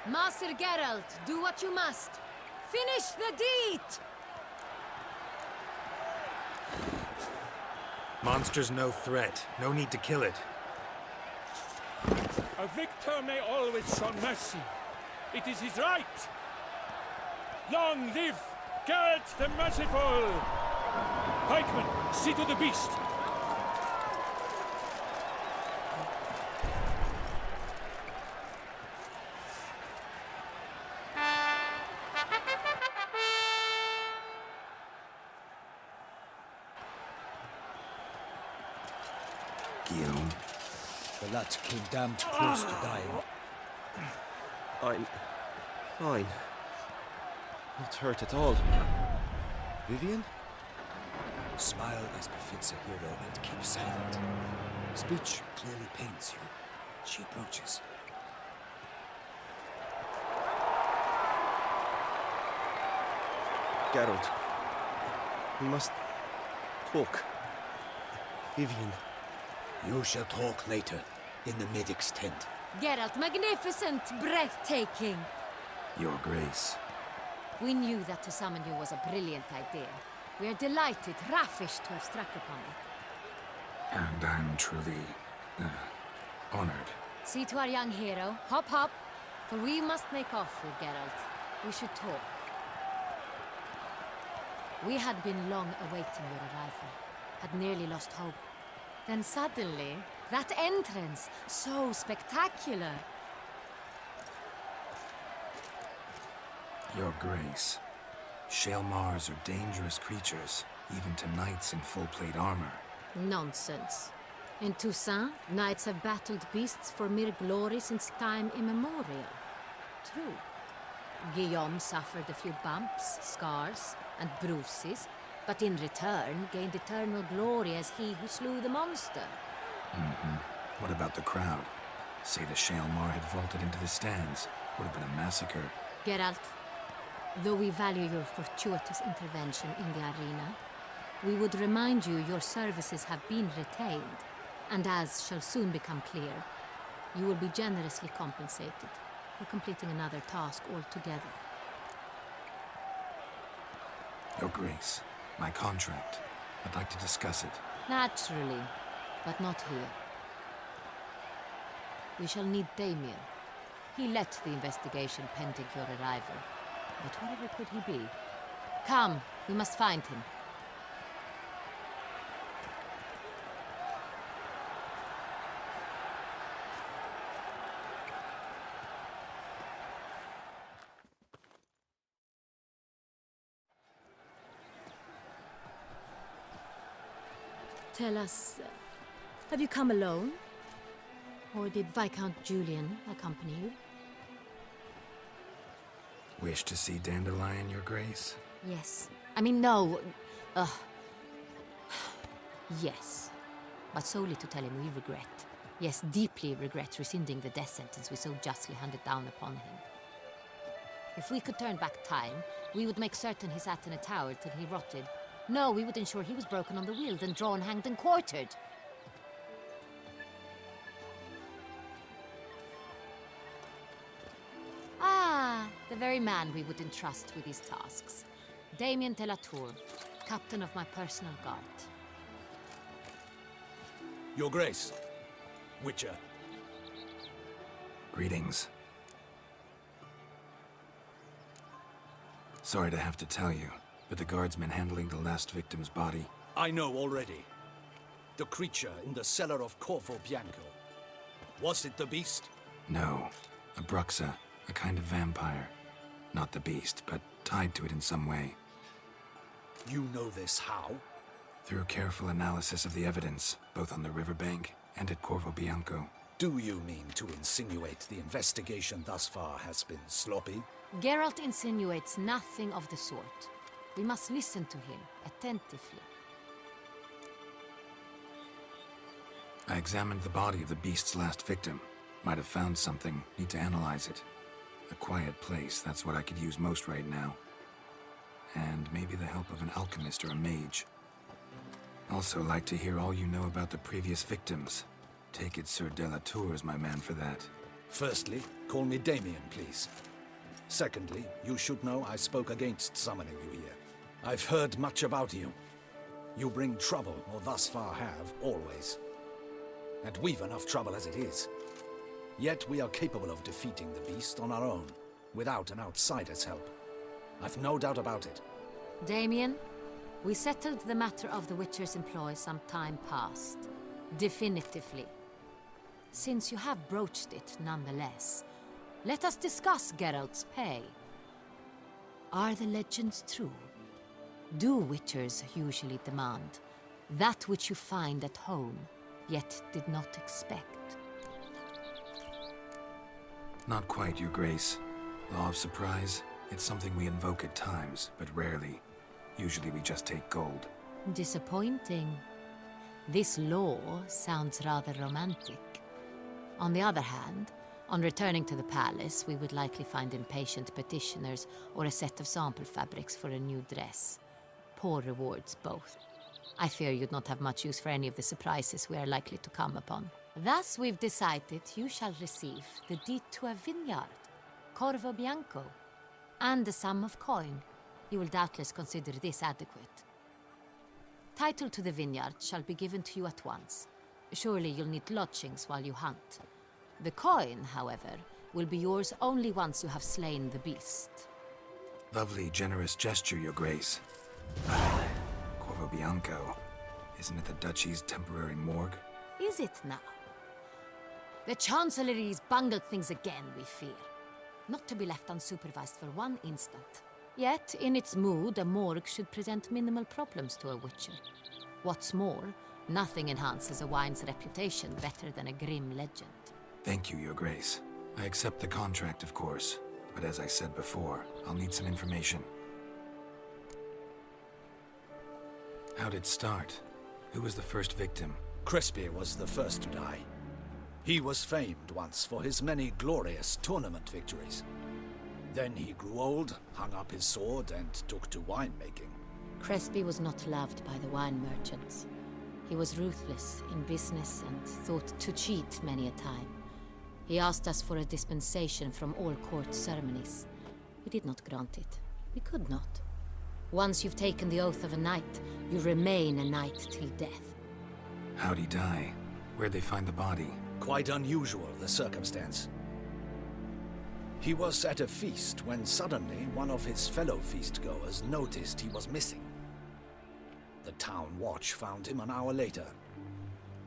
Master Geralt, do what you must. Finish the deed! Monster's no threat. No need to kill it. A victor may always show mercy. It is his right. Long live Geralt the Merciful! Pikeman, see to the beast. Guillaume. The lad came damned close to dying. I'm fine. Not hurt at all. Vivian? Smile as befits a hero and keep silent. Speech clearly pains you. She approaches. Geralt. We must talk. Vivian. You shall talk later, in the medic's tent. Geralt, magnificent, breathtaking. Your Grace. We knew that to summon you was a brilliant idea. We are delighted, ravished to have struck upon it. And I'm truly honored. See to our young hero. Hop, hop. For we must make off with Geralt. We should talk. We had been long awaiting your arrival. Had nearly lost hope. Then suddenly, that entrance, so spectacular. Your Grace. 쉘mares are dangerous creatures, even to knights in full-plate armor. Nonsense. In Toussaint, knights have battled beasts for mere glory since time immemorial. True. Guillaume suffered a few bumps, scars, and bruises, but in return gained eternal glory as he who slew the monster. What about the crowd? Say the 쉘mare had vaulted into the stands. Would have been a massacre. Geralt, though we value your fortuitous intervention in the arena, we would remind you your services have been retained, and as shall soon become clear, you will be generously compensated for completing another task altogether. Your Grace, my contract. I'd like to discuss it. Naturally, but not here. We shall need Damien. He led the investigation pending your arrival. But wherever could he be? Come, we must find him. Tell us, have you come alone? Or did Viscount Julian accompany you? Wish to see Dandelion, Your Grace? Yes. I mean, no. Yes. But solely to tell him we regret. Yes, deeply regret rescinding the death sentence we so justly handed down upon him. If we could turn back time, we would make certain he sat in a tower till he rotted. No, we would ensure he was broken on the wheel, then drawn, hanged, and quartered. Ah, the very man we would entrust with these tasks. Damien de la Tour, captain of my personal guard. Your Grace. Witcher. Greetings. Sorry to have to tell you, but the guardsmen handling the last victim's body... I know already. The creature in the cellar of Corvo Bianco. Was it the beast? No. A Bruxa, a kind of vampire. Not the beast, but tied to it in some way. You know this how? Through careful analysis of the evidence, both on the riverbank and at Corvo Bianco. Do you mean to insinuate the investigation thus far has been sloppy? Geralt insinuates nothing of the sort. We must listen to him attentively. I examined the body of the beast's last victim. Might have found something. Need to analyze it. A quiet place, that's what I could use most right now. And maybe the help of an alchemist or a mage. Also like to hear all you know about the previous victims. Take it Sir de la Tour is my man for that. Firstly, call me Damien, please. Secondly, you should know I spoke against summoning you here. I've heard much about you. You bring trouble, or thus far have, always. And we've enough trouble as it is. Yet we are capable of defeating the beast on our own, without an outsider's help. I've no doubt about it. Damien, we settled the matter of the Witcher's employ some time past. Definitively. Since you have broached it nonetheless, let us discuss Geralt's pay. Are the legends true? Do Witchers usually demand that which you find at home, yet did not expect? Not quite, Your Grace. Law of surprise, it's something we invoke at times, but rarely. Usually we just take gold. Disappointing. This law sounds rather romantic. On the other hand, on returning to the palace, we would likely find impatient petitioners or a set of sample fabrics for a new dress. Poor rewards, both. I fear you'd not have much use for any of the surprises we are likely to come upon. Thus, we've decided you shall receive the deed to a vineyard, Corvo Bianco, and the sum of coin. You will doubtless consider this adequate. Title to the vineyard shall be given to you at once. Surely you'll need lodgings while you hunt. The coin, however, will be yours only once you have slain the beast. Lovely, generous gesture, Your Grace. Corvo Bianco. Isn't it the Duchy's temporary morgue? Is it now? The Chancellery's bungled things again, we fear. Not to be left unsupervised for one instant. Yet, in its mood, a morgue should present minimal problems to a Witcher. What's more, nothing enhances a wine's reputation better than a grim legend. Thank you, Your Grace. I accept the contract, of course. But as I said before, I'll need some information. How'd it start? Who was the first victim? Crespi was the first to die. He was famed once for his many glorious tournament victories. Then he grew old, hung up his sword, and took to winemaking. Crespi was not loved by the wine merchants. He was ruthless in business and thought to cheat many a time. He asked us for a dispensation from all court ceremonies. We did not grant it. We could not. Once you've taken the oath of a knight, you remain a knight till death. How'd he die? Where'd they find the body? Quite unusual, the circumstance. He was at a feast when suddenly one of his fellow feastgoers noticed he was missing. The town watch found him an hour later,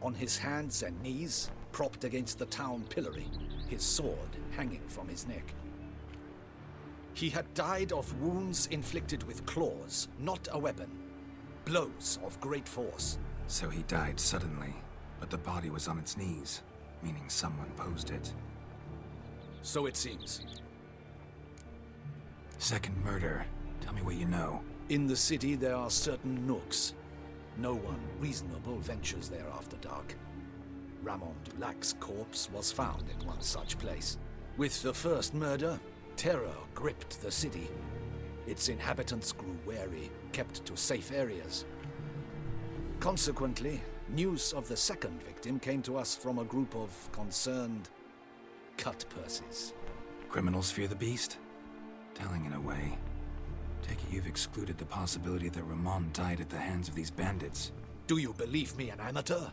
on his hands and knees, propped against the town pillory, his sword hanging from his neck. He had died of wounds inflicted with claws, not a weapon. Blows of great force. So he died suddenly, but the body was on its knees, meaning someone posed it. So it seems. Second murder. Tell me what you know. In the city there are certain nooks. No one reasonable ventures there after dark. Ramon Dulac's corpse was found in one such place. With the first murder, terror gripped the city. Its inhabitants grew wary, kept to safe areas. Consequently, news of the second victim came to us from a group of concerned cut-purses. Criminals fear the beast? Telling in a way. Take it you've excluded the possibility that Ramon died at the hands of these bandits. Do you believe me an amateur?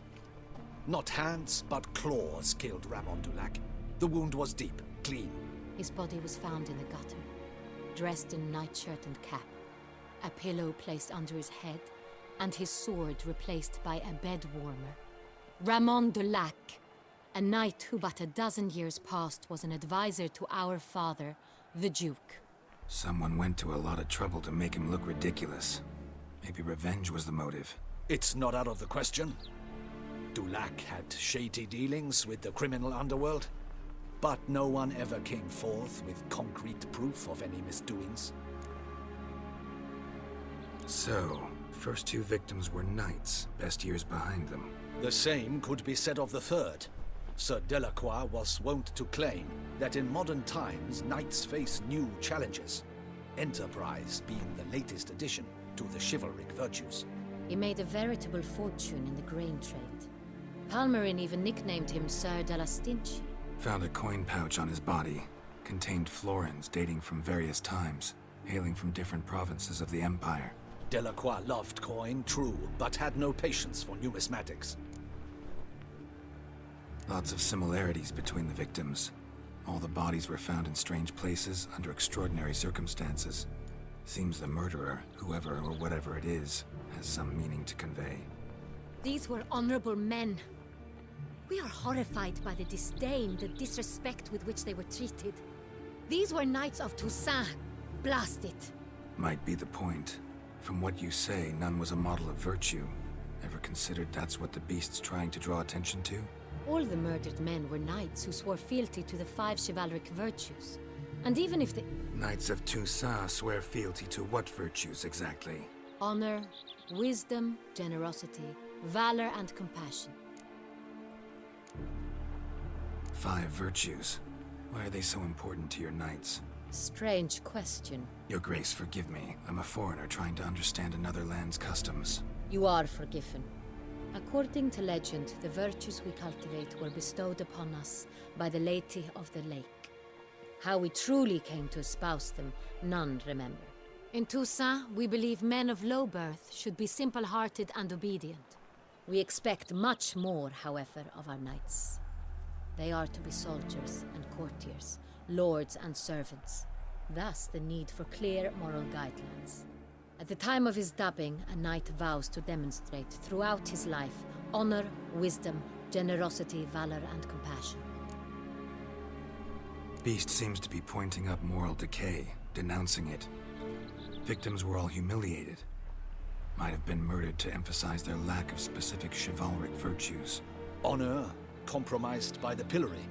Not hands, but claws killed Ramon Dulac. The wound was deep, clean. His body was found in the gutter, dressed in nightshirt and cap, a pillow placed under his head, and his sword replaced by a bed warmer. Ramon Dulac, a knight who but a dozen years past was an advisor to our father, the Duke. Someone went to a lot of trouble to make him look ridiculous. Maybe revenge was the motive. It's not out of the question. Dulac had shady dealings with the criminal underworld, but no one ever came forth with concrete proof of any misdoings. So, first two victims were knights, best years behind them. The same could be said of the third. Sir Delacroix was wont to claim that in modern times knights face new challenges, enterprise being the latest addition to the chivalric virtues. He made a veritable fortune in the grain trade. Palmerin even nicknamed him Sir de la Stinchi. Found a coin pouch on his body. Contained florins dating from various times, hailing from different provinces of the Empire. Delacroix loved coin, true, but had no patience for numismatics. Lots of similarities between the victims. All the bodies were found in strange places under extraordinary circumstances. Seems the murderer, whoever or whatever it is, has some meaning to convey. These were honorable men. We are horrified by the disdain, the disrespect with which they were treated. These were knights of Toussaint. Blast it. Might be the point. From what you say, none was a model of virtue. Ever considered that's what the beast's trying to draw attention to? All the murdered men were knights who swore fealty to the 5 chivalric virtues. And even if the Knights of Toussaint swear fealty to what virtues exactly? honor, wisdom, generosity, valor, and compassion. 5 virtues. Why are they so important to your knights? Strange question. Your Grace, forgive me. I'm a foreigner trying to understand another land's customs. You are forgiven. According to legend, the virtues we cultivate were bestowed upon us by the Lady of the Lake. How we truly came to espouse them, none remember. In Toussaint, we believe men of low birth should be simple-hearted and obedient. We expect much more, however, of our knights. They are to be soldiers and courtiers, lords and servants. Thus the need for clear moral guidelines. At the time of his dubbing, a knight vows to demonstrate throughout his life honor, wisdom, generosity, valor, and compassion. Beast seems to be pointing up moral decay, denouncing it. Victims were all humiliated. Might have been murdered to emphasize their lack of specific chivalric virtues. Honor compromised by the pillory.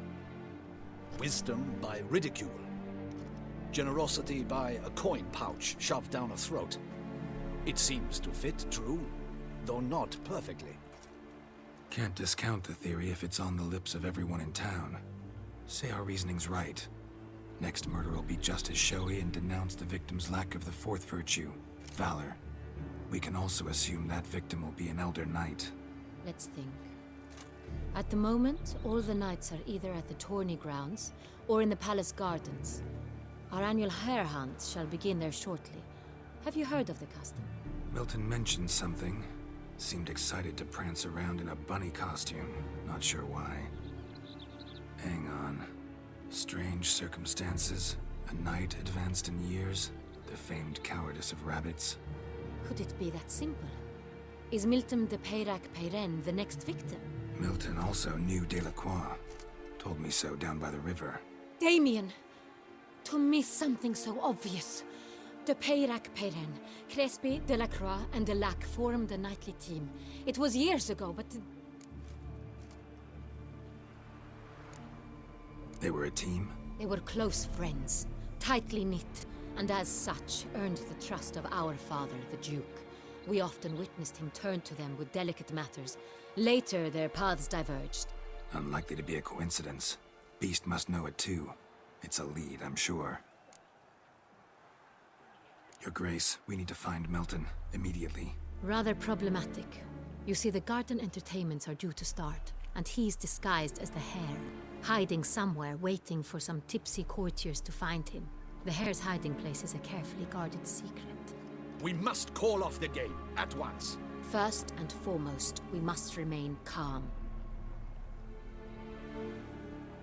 Wisdom by ridicule. Generosity by a coin pouch shoved down a throat. It seems to fit, true, though not perfectly. Can't discount the theory if it's on the lips of everyone in town. Say our reasoning's right. Next murder will be just as showy and denounce the victim's lack of the 4th virtue, valor. We can also assume that victim will be an elder knight. Let's think. At the moment, all the knights are either at the tourney grounds or in the palace gardens. Our annual hare hunt shall begin there shortly, Have you heard of the custom? Milton mentioned something. Seemed excited to prance around in a bunny costume. Not sure why. Hang on. Strange circumstances. A knight advanced in years. The famed cowardice of rabbits. Could it be that simple? Is Milton de Peyrac-Peyren the next victim? Milton also knew Delacroix. Told me so down by the river. Damien! To miss something so obvious. De Peyrac-Peyren, Crespi, Delacroix, and Delac formed a knightly team. It was years ago, but... They were a team? They were close friends, tightly knit, and as such earned the trust of our father, the Duke. We often witnessed him turn to them with delicate matters. Later, their paths diverged. Unlikely to be a coincidence. Beast must know it too. It's a lead, I'm sure. Your Grace, we need to find Milton, immediately. Rather problematic. You see, the garden entertainments are due to start, and he's disguised as the hare, hiding somewhere, waiting for some tipsy courtiers to find him. The hare's hiding place is a carefully guarded secret. We must call off the game, at once. First and foremost, we must remain calm.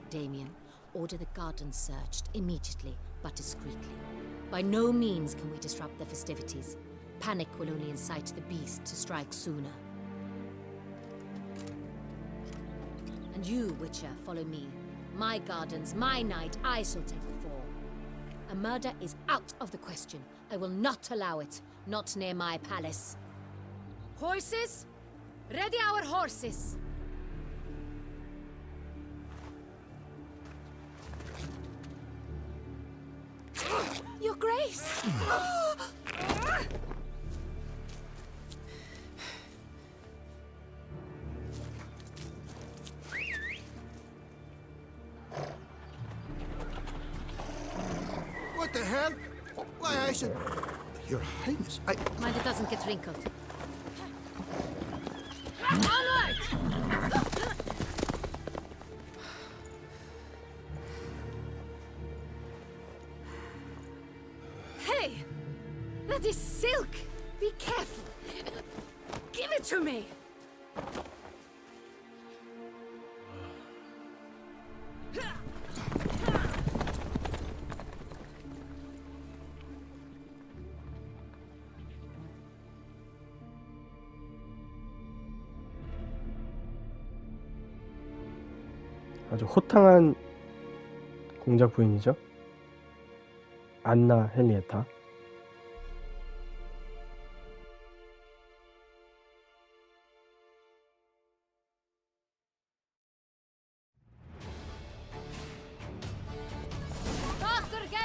Damien, order the garden searched immediately, but discreetly. By no means can we disrupt the festivities. Panic will only incite the beast to strike sooner. And you, Witcher, follow me. My gardens, my night, I shall take the fall. A murder is out of the question. I will not allow it. Not near my palace. Horses? Ready our horses! Your Grace! What the hell? Why, I said... Your Highness, Mind it doesn't get wrinkled. Onward! Hey! That is silk! Be careful! Give it to me! 아주 호탕한 공작 부인이죠. 안나 헨리에타.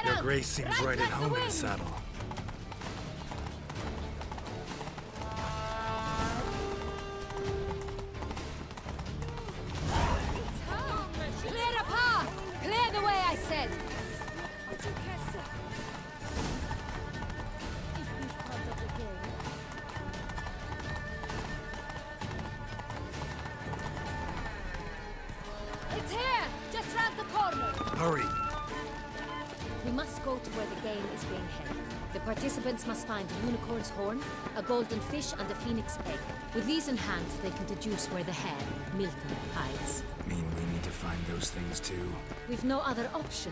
Your Grace seems right at home in the saddle. Clear a path! Clear the way, I said! It's here! Just round the corner! Hurry! We must go to where the game is being held. The participants must find a unicorn's horn, a golden fish, and a phoenix egg. With these in hand, they can deduce where the hare, Milton, hides. Mean we need to find those things too? We've no other option,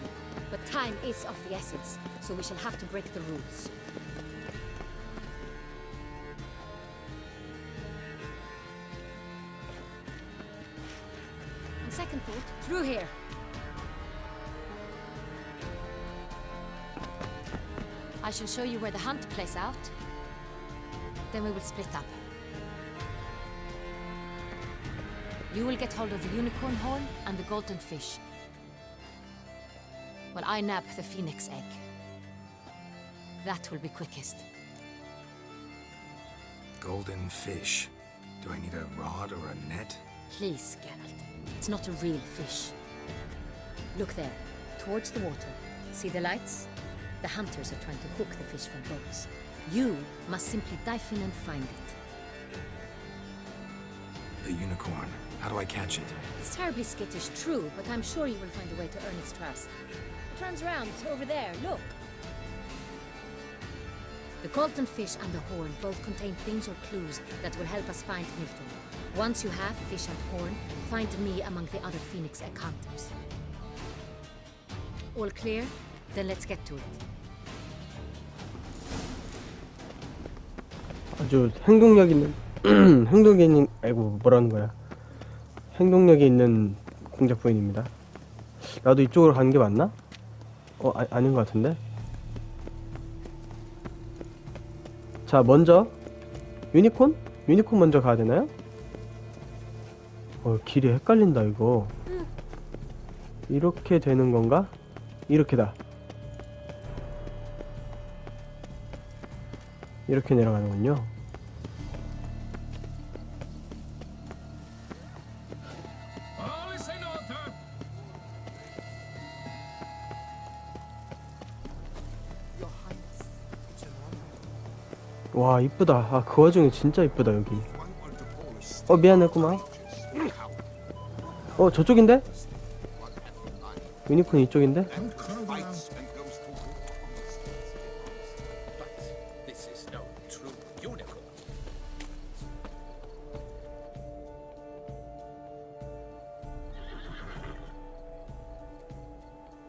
but time is of the essence, so we shall have to break the rules. On second thought, through here. I shall show you where the hunt plays out. Then we will split up. You will get hold of the unicorn horn and the golden fish, while I nab the phoenix egg. That will be quickest. Golden fish. Do I need a rod or a net? Please, Geralt. It's not a real fish. Look there, towards the water. See the lights? The hunters are trying to hook the fish from boats. You must simply dive in and find it. The unicorn. How do I catch it? It's terribly skittish, true, but I'm sure you will find a way to earn its trust. It runs around over there, look. The Colton fish and the horn both contain things or clues that will help us find Milton. Once you have fish and horn, find me among the other Phoenix Egg hunters. All clear? Then let's get to it. 아주 행동력 있는 뭐라는 거야? 행동력이 있는 공작 부인입니다. 나도 이쪽으로 가는 게 맞나? 아닌 것 같은데. 자, 먼저 유니콘 먼저 가야 되나요? 길이 헷갈린다 이거. 이렇게 되는 건가? 이렇게다. 이렇게 내려가는군요. 와, 이쁘다. 아, 그 와중에 진짜 이쁘다 여기. 미안했구만. 저쪽인데? 유니콘 이쪽인데?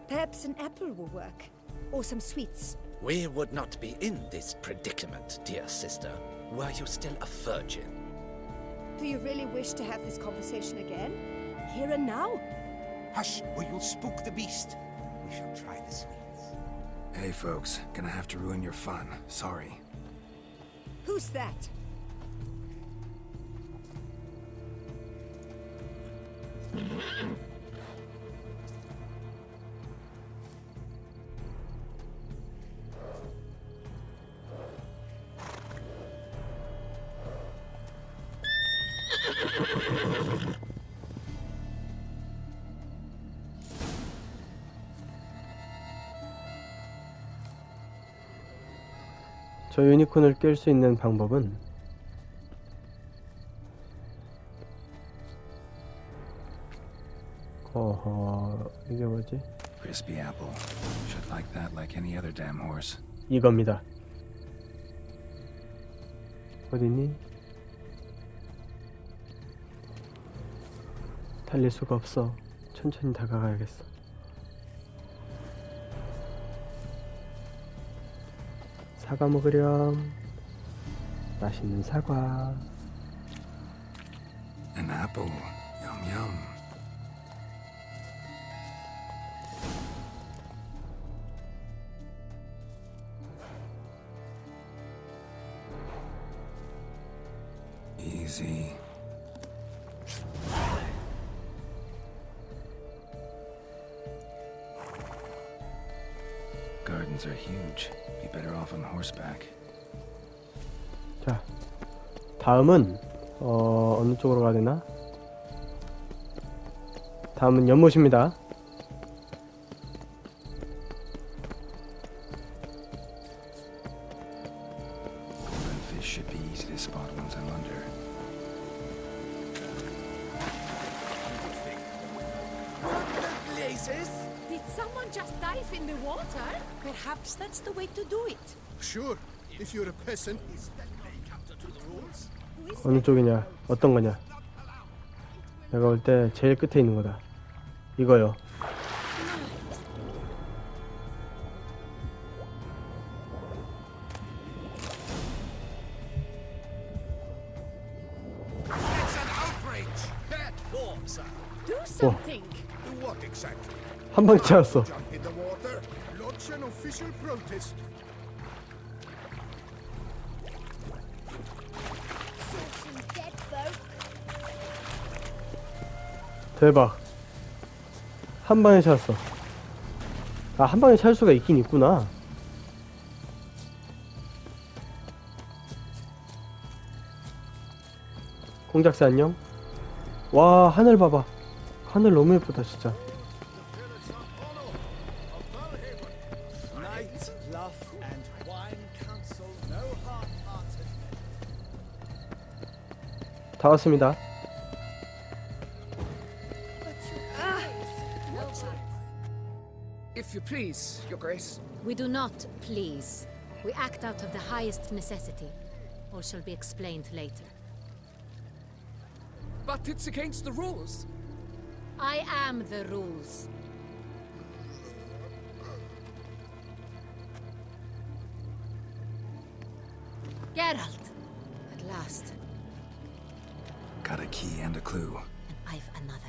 Perhaps an apple will work. Or some sweets. We would not be in this predicament, dear sister, were you still a virgin. Do you really wish to have this conversation again? Here and now? Hush, or you'll spook the beast. We shall try the sweets. Hey folks, gonna have to ruin your fun. Sorry. Who's that? 저 유니콘을 깰 수 있는 방법은 이게 뭐지? Crispy apple. Should like that like any other damn horse. 이겁니다. 어디니? 달릴 수가 없어. 천천히 다가가야겠어. 사과 먹으렴. 맛있는 사과. An apple. Yum yum. Easy. Gardens are huge. Be better off on horseback. 자, 다음은 어느 쪽으로 가야 되나? 다음은 연못입니다. Golden fish should be easy to spot once I'm under. Did someone just dive in the water? Perhaps that's the way to do it. Sure, if you're a peasant. 어느 쪽이냐? 어떤 거냐? 내가 볼 때 제일 끝에 있는 거다. 이거요. Do something. Do what exactly? 한 방에 찾았어. Jump in the water, lodge an official protest. 대박. 한 방에 찾았어. 아, 한 방에 찾을 수가 있긴 있구나. 공작새 안녕. 와, 하늘 봐봐. 하늘 너무 예쁘다 진짜. 다 왔습니다. If you please, Your Grace. We do not please. We act out of the highest necessity. All shall be explained later. But it's against the rules. I am the rules. Geralt! At last. Got a key and a clue. And I've another.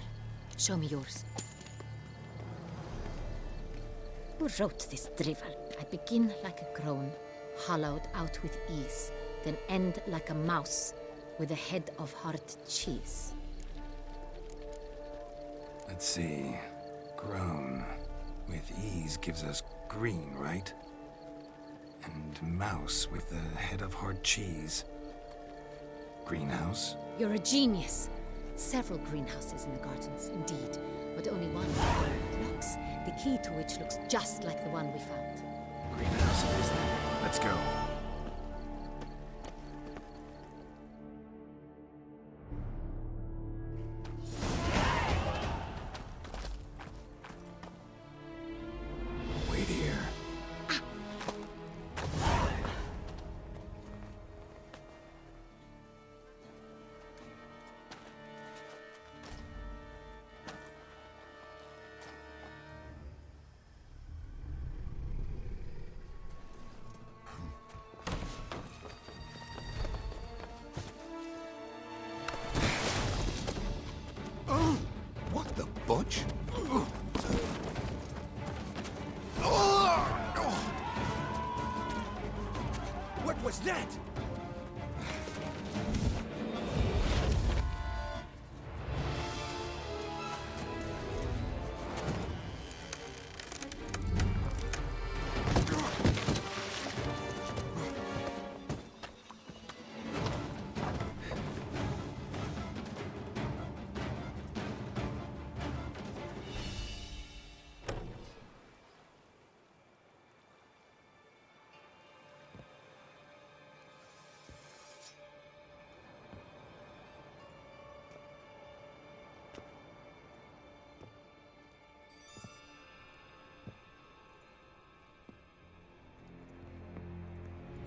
Show me yours. Who wrote this drivel? I begin like a groan, hollowed out with ease, then end like a mouse, with a head of hard cheese. Let's see. Grown. With ease gives us green, right? And mouse with the head of hard cheese. Greenhouse? You're a genius. Several greenhouses in the gardens, indeed, but only one locks, the key to which looks just like the one we found. Greenhouse it is then. Let's go. Wait here. What the butch? What was that?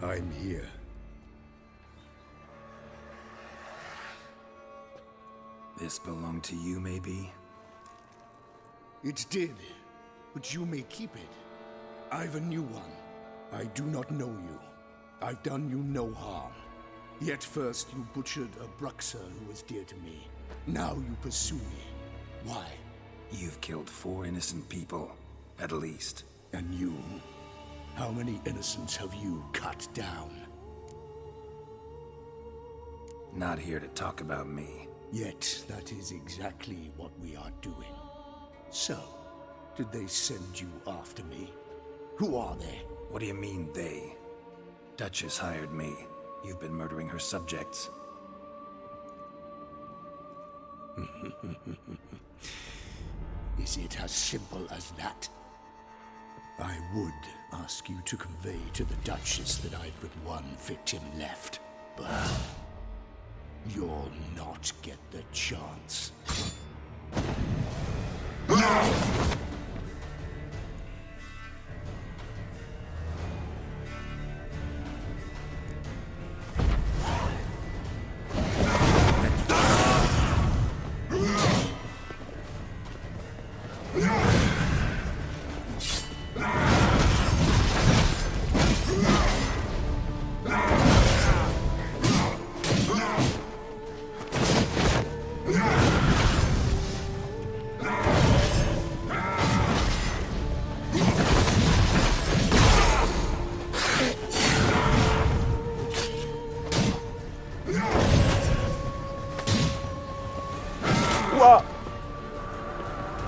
I'm here. This belonged to you, maybe? It did, but you may keep it. I've a new one. I do not know you. I've done you no harm. Yet first you butchered a Bruxer who was dear to me. Now you pursue me. Why? You've killed 4 innocent people, at least. And you? How many innocents have you cut down? Not here to talk about me. Yet that is exactly what we are doing. So, did they send you after me? Who are they? What do you mean, they? Duchess hired me. You've been murdering her subjects. Is it as simple as that? I would ask you to convey to the Duchess that I've but one victim left, but you'll not get the chance. 우와!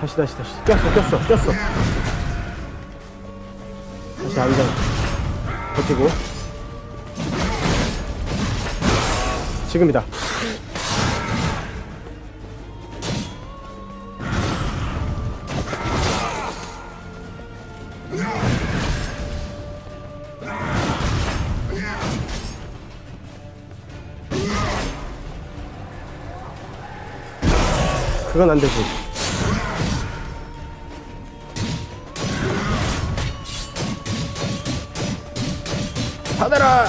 다시 꼈어. 다시 안전 버티고 지금이다. 그건 안 되지. 받아라!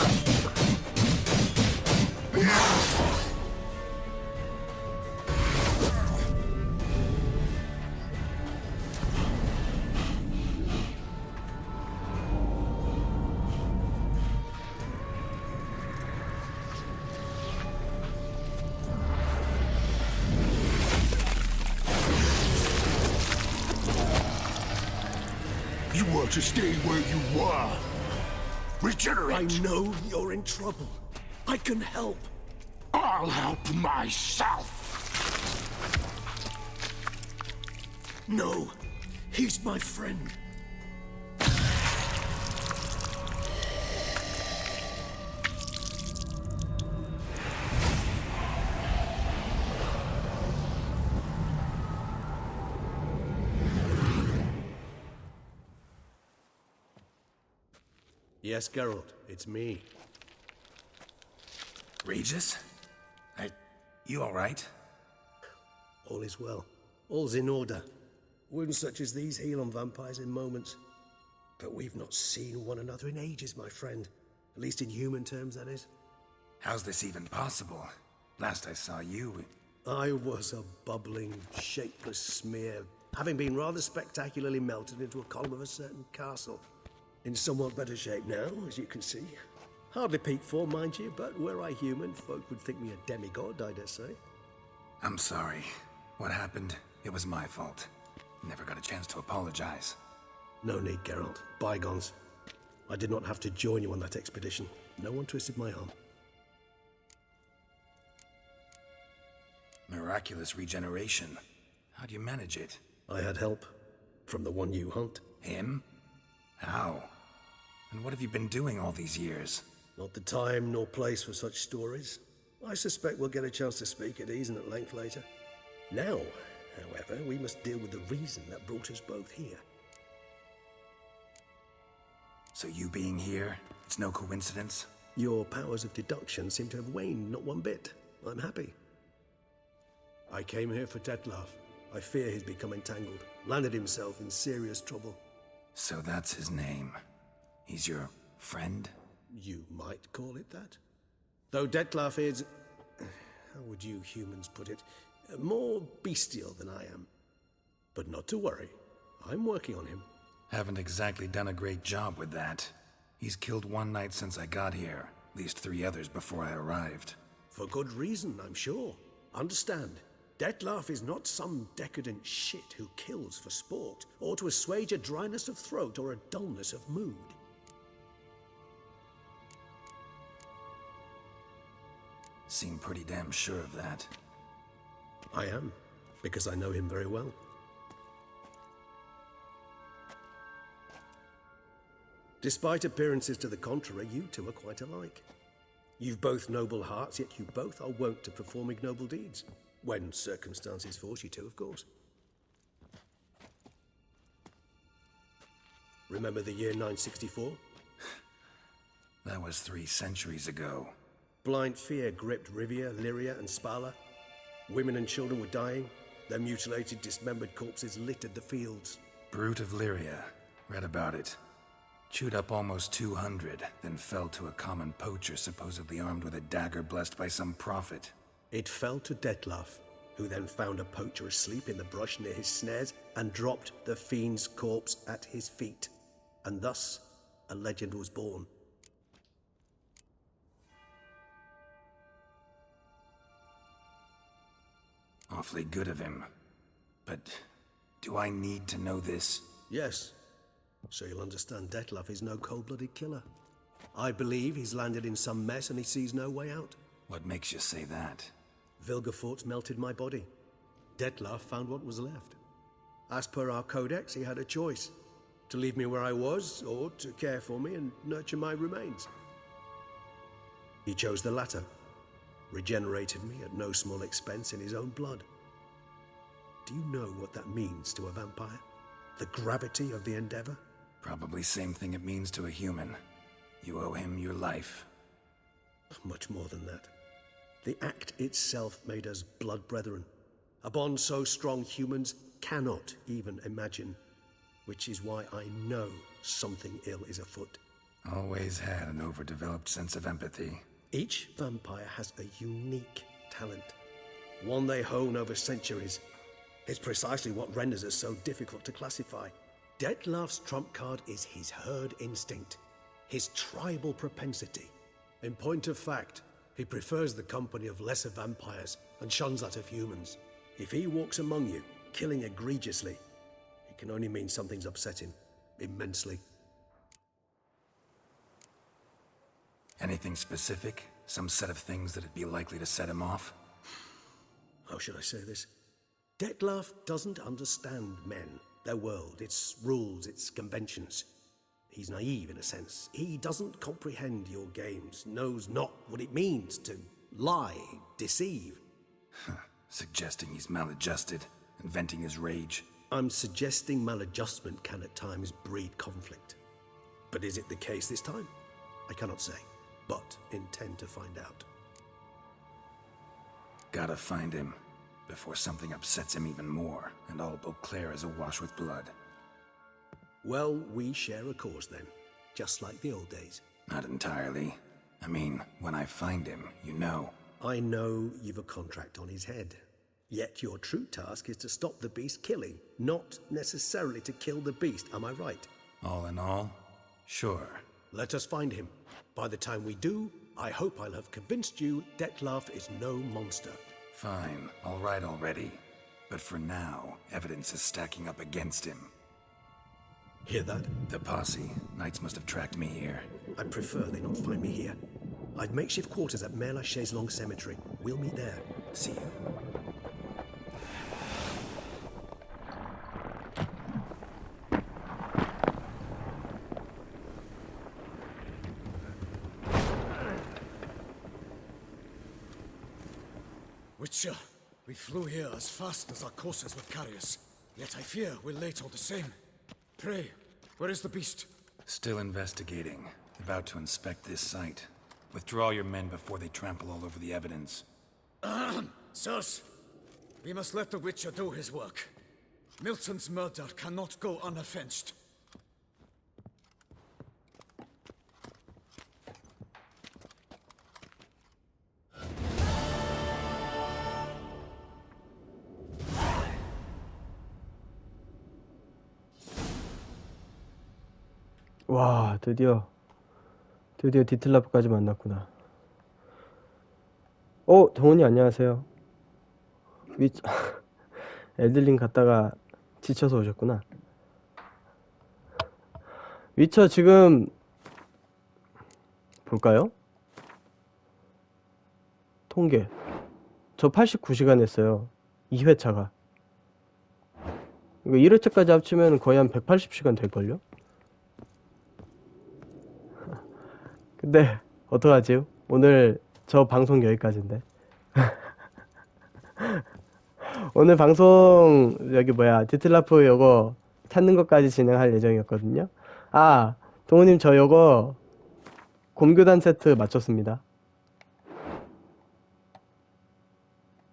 You want to stay where you are. Regenerate. I know you're in trouble. I can help. I'll help myself. No, he's my friend. Yes, Geralt, it's me. Regis? You alright? All is well. All's in order. Wounds such as these heal on vampires in moments. But we've not seen one another in ages, my friend. At least in human terms, that is. How's this even possible? Last I saw you... I was a bubbling, shapeless smear, having been rather spectacularly melted into a column of a certain castle. In somewhat better shape now, as you can see. Hardly peak form, mind you, but were I human, folk would think me a demigod, I dare say. I'm sorry. What happened? It was my fault. Never got a chance to apologize. No need, Geralt. Bygones. I did not have to join you on that expedition. No one twisted my arm. Miraculous regeneration. How do you manage it? I had help. From the one you hunt. Him? How? And what have you been doing all these years? Not the time nor place for such stories. I suspect we'll get a chance to speak at ease and at length later. Now, however, we must deal with the reason that brought us both here. So you being here, it's no coincidence? Your powers of deduction seem to have waned not one bit. I'm happy. I came here for Detlef. I fear he's become entangled, landed himself in serious trouble. So that's his name. He's your friend? You might call it that. Though Detlef is... how would you humans put it? More bestial than I am. But not to worry. I'm working on him. Haven't exactly done a great job with that. He's killed one knight since I got here. At least 3 others before I arrived. For good reason, I'm sure. Understand, Detlef is not some decadent shit who kills for sport, or to assuage a dryness of throat or a dullness of mood. Seem pretty damn sure of that. I am, because I know him very well. Despite appearances to the contrary, you two are quite alike. You've both noble hearts, yet you both are wont to perform ignoble deeds. When circumstances force you to, of course. Remember the year 964? That was 3 centuries ago. Blind fear gripped Rivia, Lyria, and Spala. Women and children were dying. Their mutilated, dismembered corpses littered the fields. Brute of Lyria. Read about it. Chewed up almost 200, then fell to a common poacher supposedly armed with a dagger blessed by some prophet. It fell to Detlef, who then found a poacher asleep in the brush near his snares and dropped the fiend's corpse at his feet. And thus, a legend was born. Awfully good of him. But do I need to know this? Yes. So you'll understand Detlef is no cold-blooded killer. I believe he's landed in some mess and he sees no way out. What makes you say that? Vilgefortz melted my body. Detlef found what was left. As per our codex, he had a choice. To leave me where I was, or to care for me and nurture my remains. He chose the latter. Regenerated me at no small expense in his own blood. Do you know what that means to a vampire? The gravity of the endeavor? Probably same thing it means to a human. You owe him your life. Much more than that. The act itself made us blood brethren. A bond so strong humans cannot even imagine. Which is why I know something ill is afoot. Always had an overdeveloped sense of empathy. Each vampire has a unique talent, one they hone over centuries. It's precisely what renders it so difficult to classify. Detlef's trump card is his herd instinct, his tribal propensity. In point of fact, he prefers the company of lesser vampires and shuns that of humans. If he walks among you, killing egregiously, it can only mean something's upset him immensely. Anything specific? Some set of things that'd be likely to set him off? How should I say this? Detlef doesn't understand men, their world, its rules, its conventions. He's naive in a sense. He doesn't comprehend your games, knows not what it means to lie, deceive. Suggesting he's maladjusted and venting his rage. I'm suggesting maladjustment can at times breed conflict. But is it the case this time? I cannot say, but intend to find out. Gotta find him before something upsets him even more and all Beauclair is awash with blood. Well, we share a cause then, just like the old days. Not entirely. I mean, when I find him, you know. I know you've a contract on his head. Yet your true task is to stop the beast killing, not necessarily to kill the beast, am I right? All in all, sure. Let us find him. By the time we do, I hope I'll have convinced you Detlef is no monster. Fine, all right already. But for now, evidence is stacking up against him. Hear that? The posse. Knights must have tracked me here. I'd prefer they not find me here. I've makeshift quarters at Mère Lachaise Long Cemetery. We'll meet there. See you. Witcher, we flew here as fast as our courses would carry us. Yet I fear we're late all the same. Pray, where is the beast? Still investigating. About to inspect this site. Withdraw your men before they trample all over the evidence. Sirs, we must let the Witcher do his work. Milton's murder cannot go unavenged. 와, 드디어 디틀라프까지 만났구나. 정훈이 안녕하세요. 엘들링 갔다가 지쳐서 오셨구나. 위쳐 지금 볼까요? 통계. 저 89시간 했어요. 2회차가. 이거 1회차까지 합치면 거의 한 180시간 될걸요? 근데 어떡하지? 오늘 저 방송 여기까지인데. 오늘 방송 디틀라프 요거 찾는 것까지 진행할 예정이었거든요. 아, 동우님 저 요거 곰교단 세트 맞췄습니다.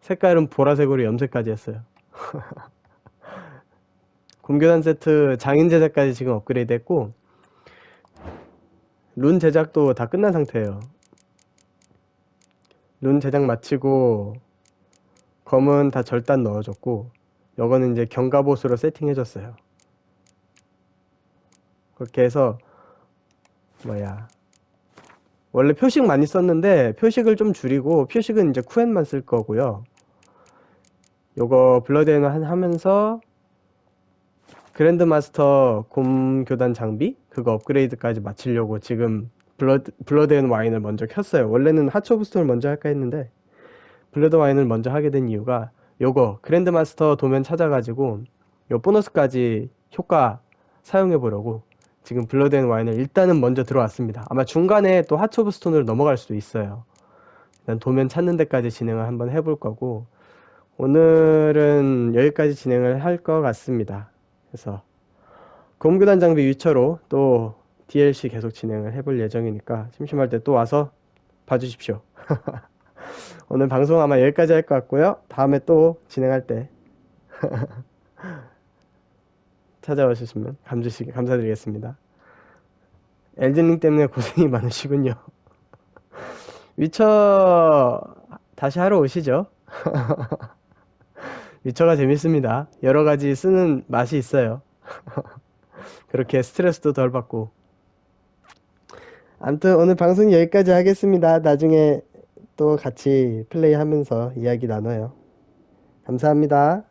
색깔은 보라색으로 염색까지 했어요. 곰교단 세트 장인 제작까지 지금 업그레이드 했고 룬 제작도 다 끝난 상태예요. 룬 제작 마치고 검은 다 절단 넣어줬고 요거는 이제 경갑옷으로 세팅해줬어요. 그렇게 해서 원래 표식 많이 썼는데 표식을 좀 줄이고 표식은 이제 쿠엔만 쓸 거고요. 요거 블러드앤 하면서 그랜드마스터 곰교단 장비 그거 업그레이드까지 마치려고 지금 블러드앤와인을 먼저 켰어요. 원래는 하츠 오브 스톤을 먼저 할까 했는데 블러드와인을 먼저 하게 된 이유가 요거 그랜드마스터 도면 찾아가지고 요 보너스까지 효과 사용해 보려고 지금 블러드앤와인을 일단은 먼저 들어왔습니다. 아마 중간에 또 하츠 오브 스톤으로 넘어갈 수도 있어요. 일단 도면 찾는 데까지 진행을 한번 해볼 거고 오늘은 여기까지 진행을 할 것 같습니다. 그래서 곰교단 장비 위쳐로 또 DLC 계속 진행을 해볼 예정이니까 심심할 때 또 와서 봐주십시오. 오늘 방송 아마 여기까지 할 것 같고요. 다음에 또 진행할 때 찾아와 주시면 감사드리겠습니다. 엘든링 때문에 고생이 많으시군요. 위쳐 다시 하러 오시죠. 위쳐가 재밌습니다. 여러가지 쓰는 맛이 있어요. 그렇게 스트레스도 덜 받고. 아무튼 오늘 방송 여기까지 하겠습니다. 나중에 또 같이 플레이하면서 이야기 나눠요. 감사합니다.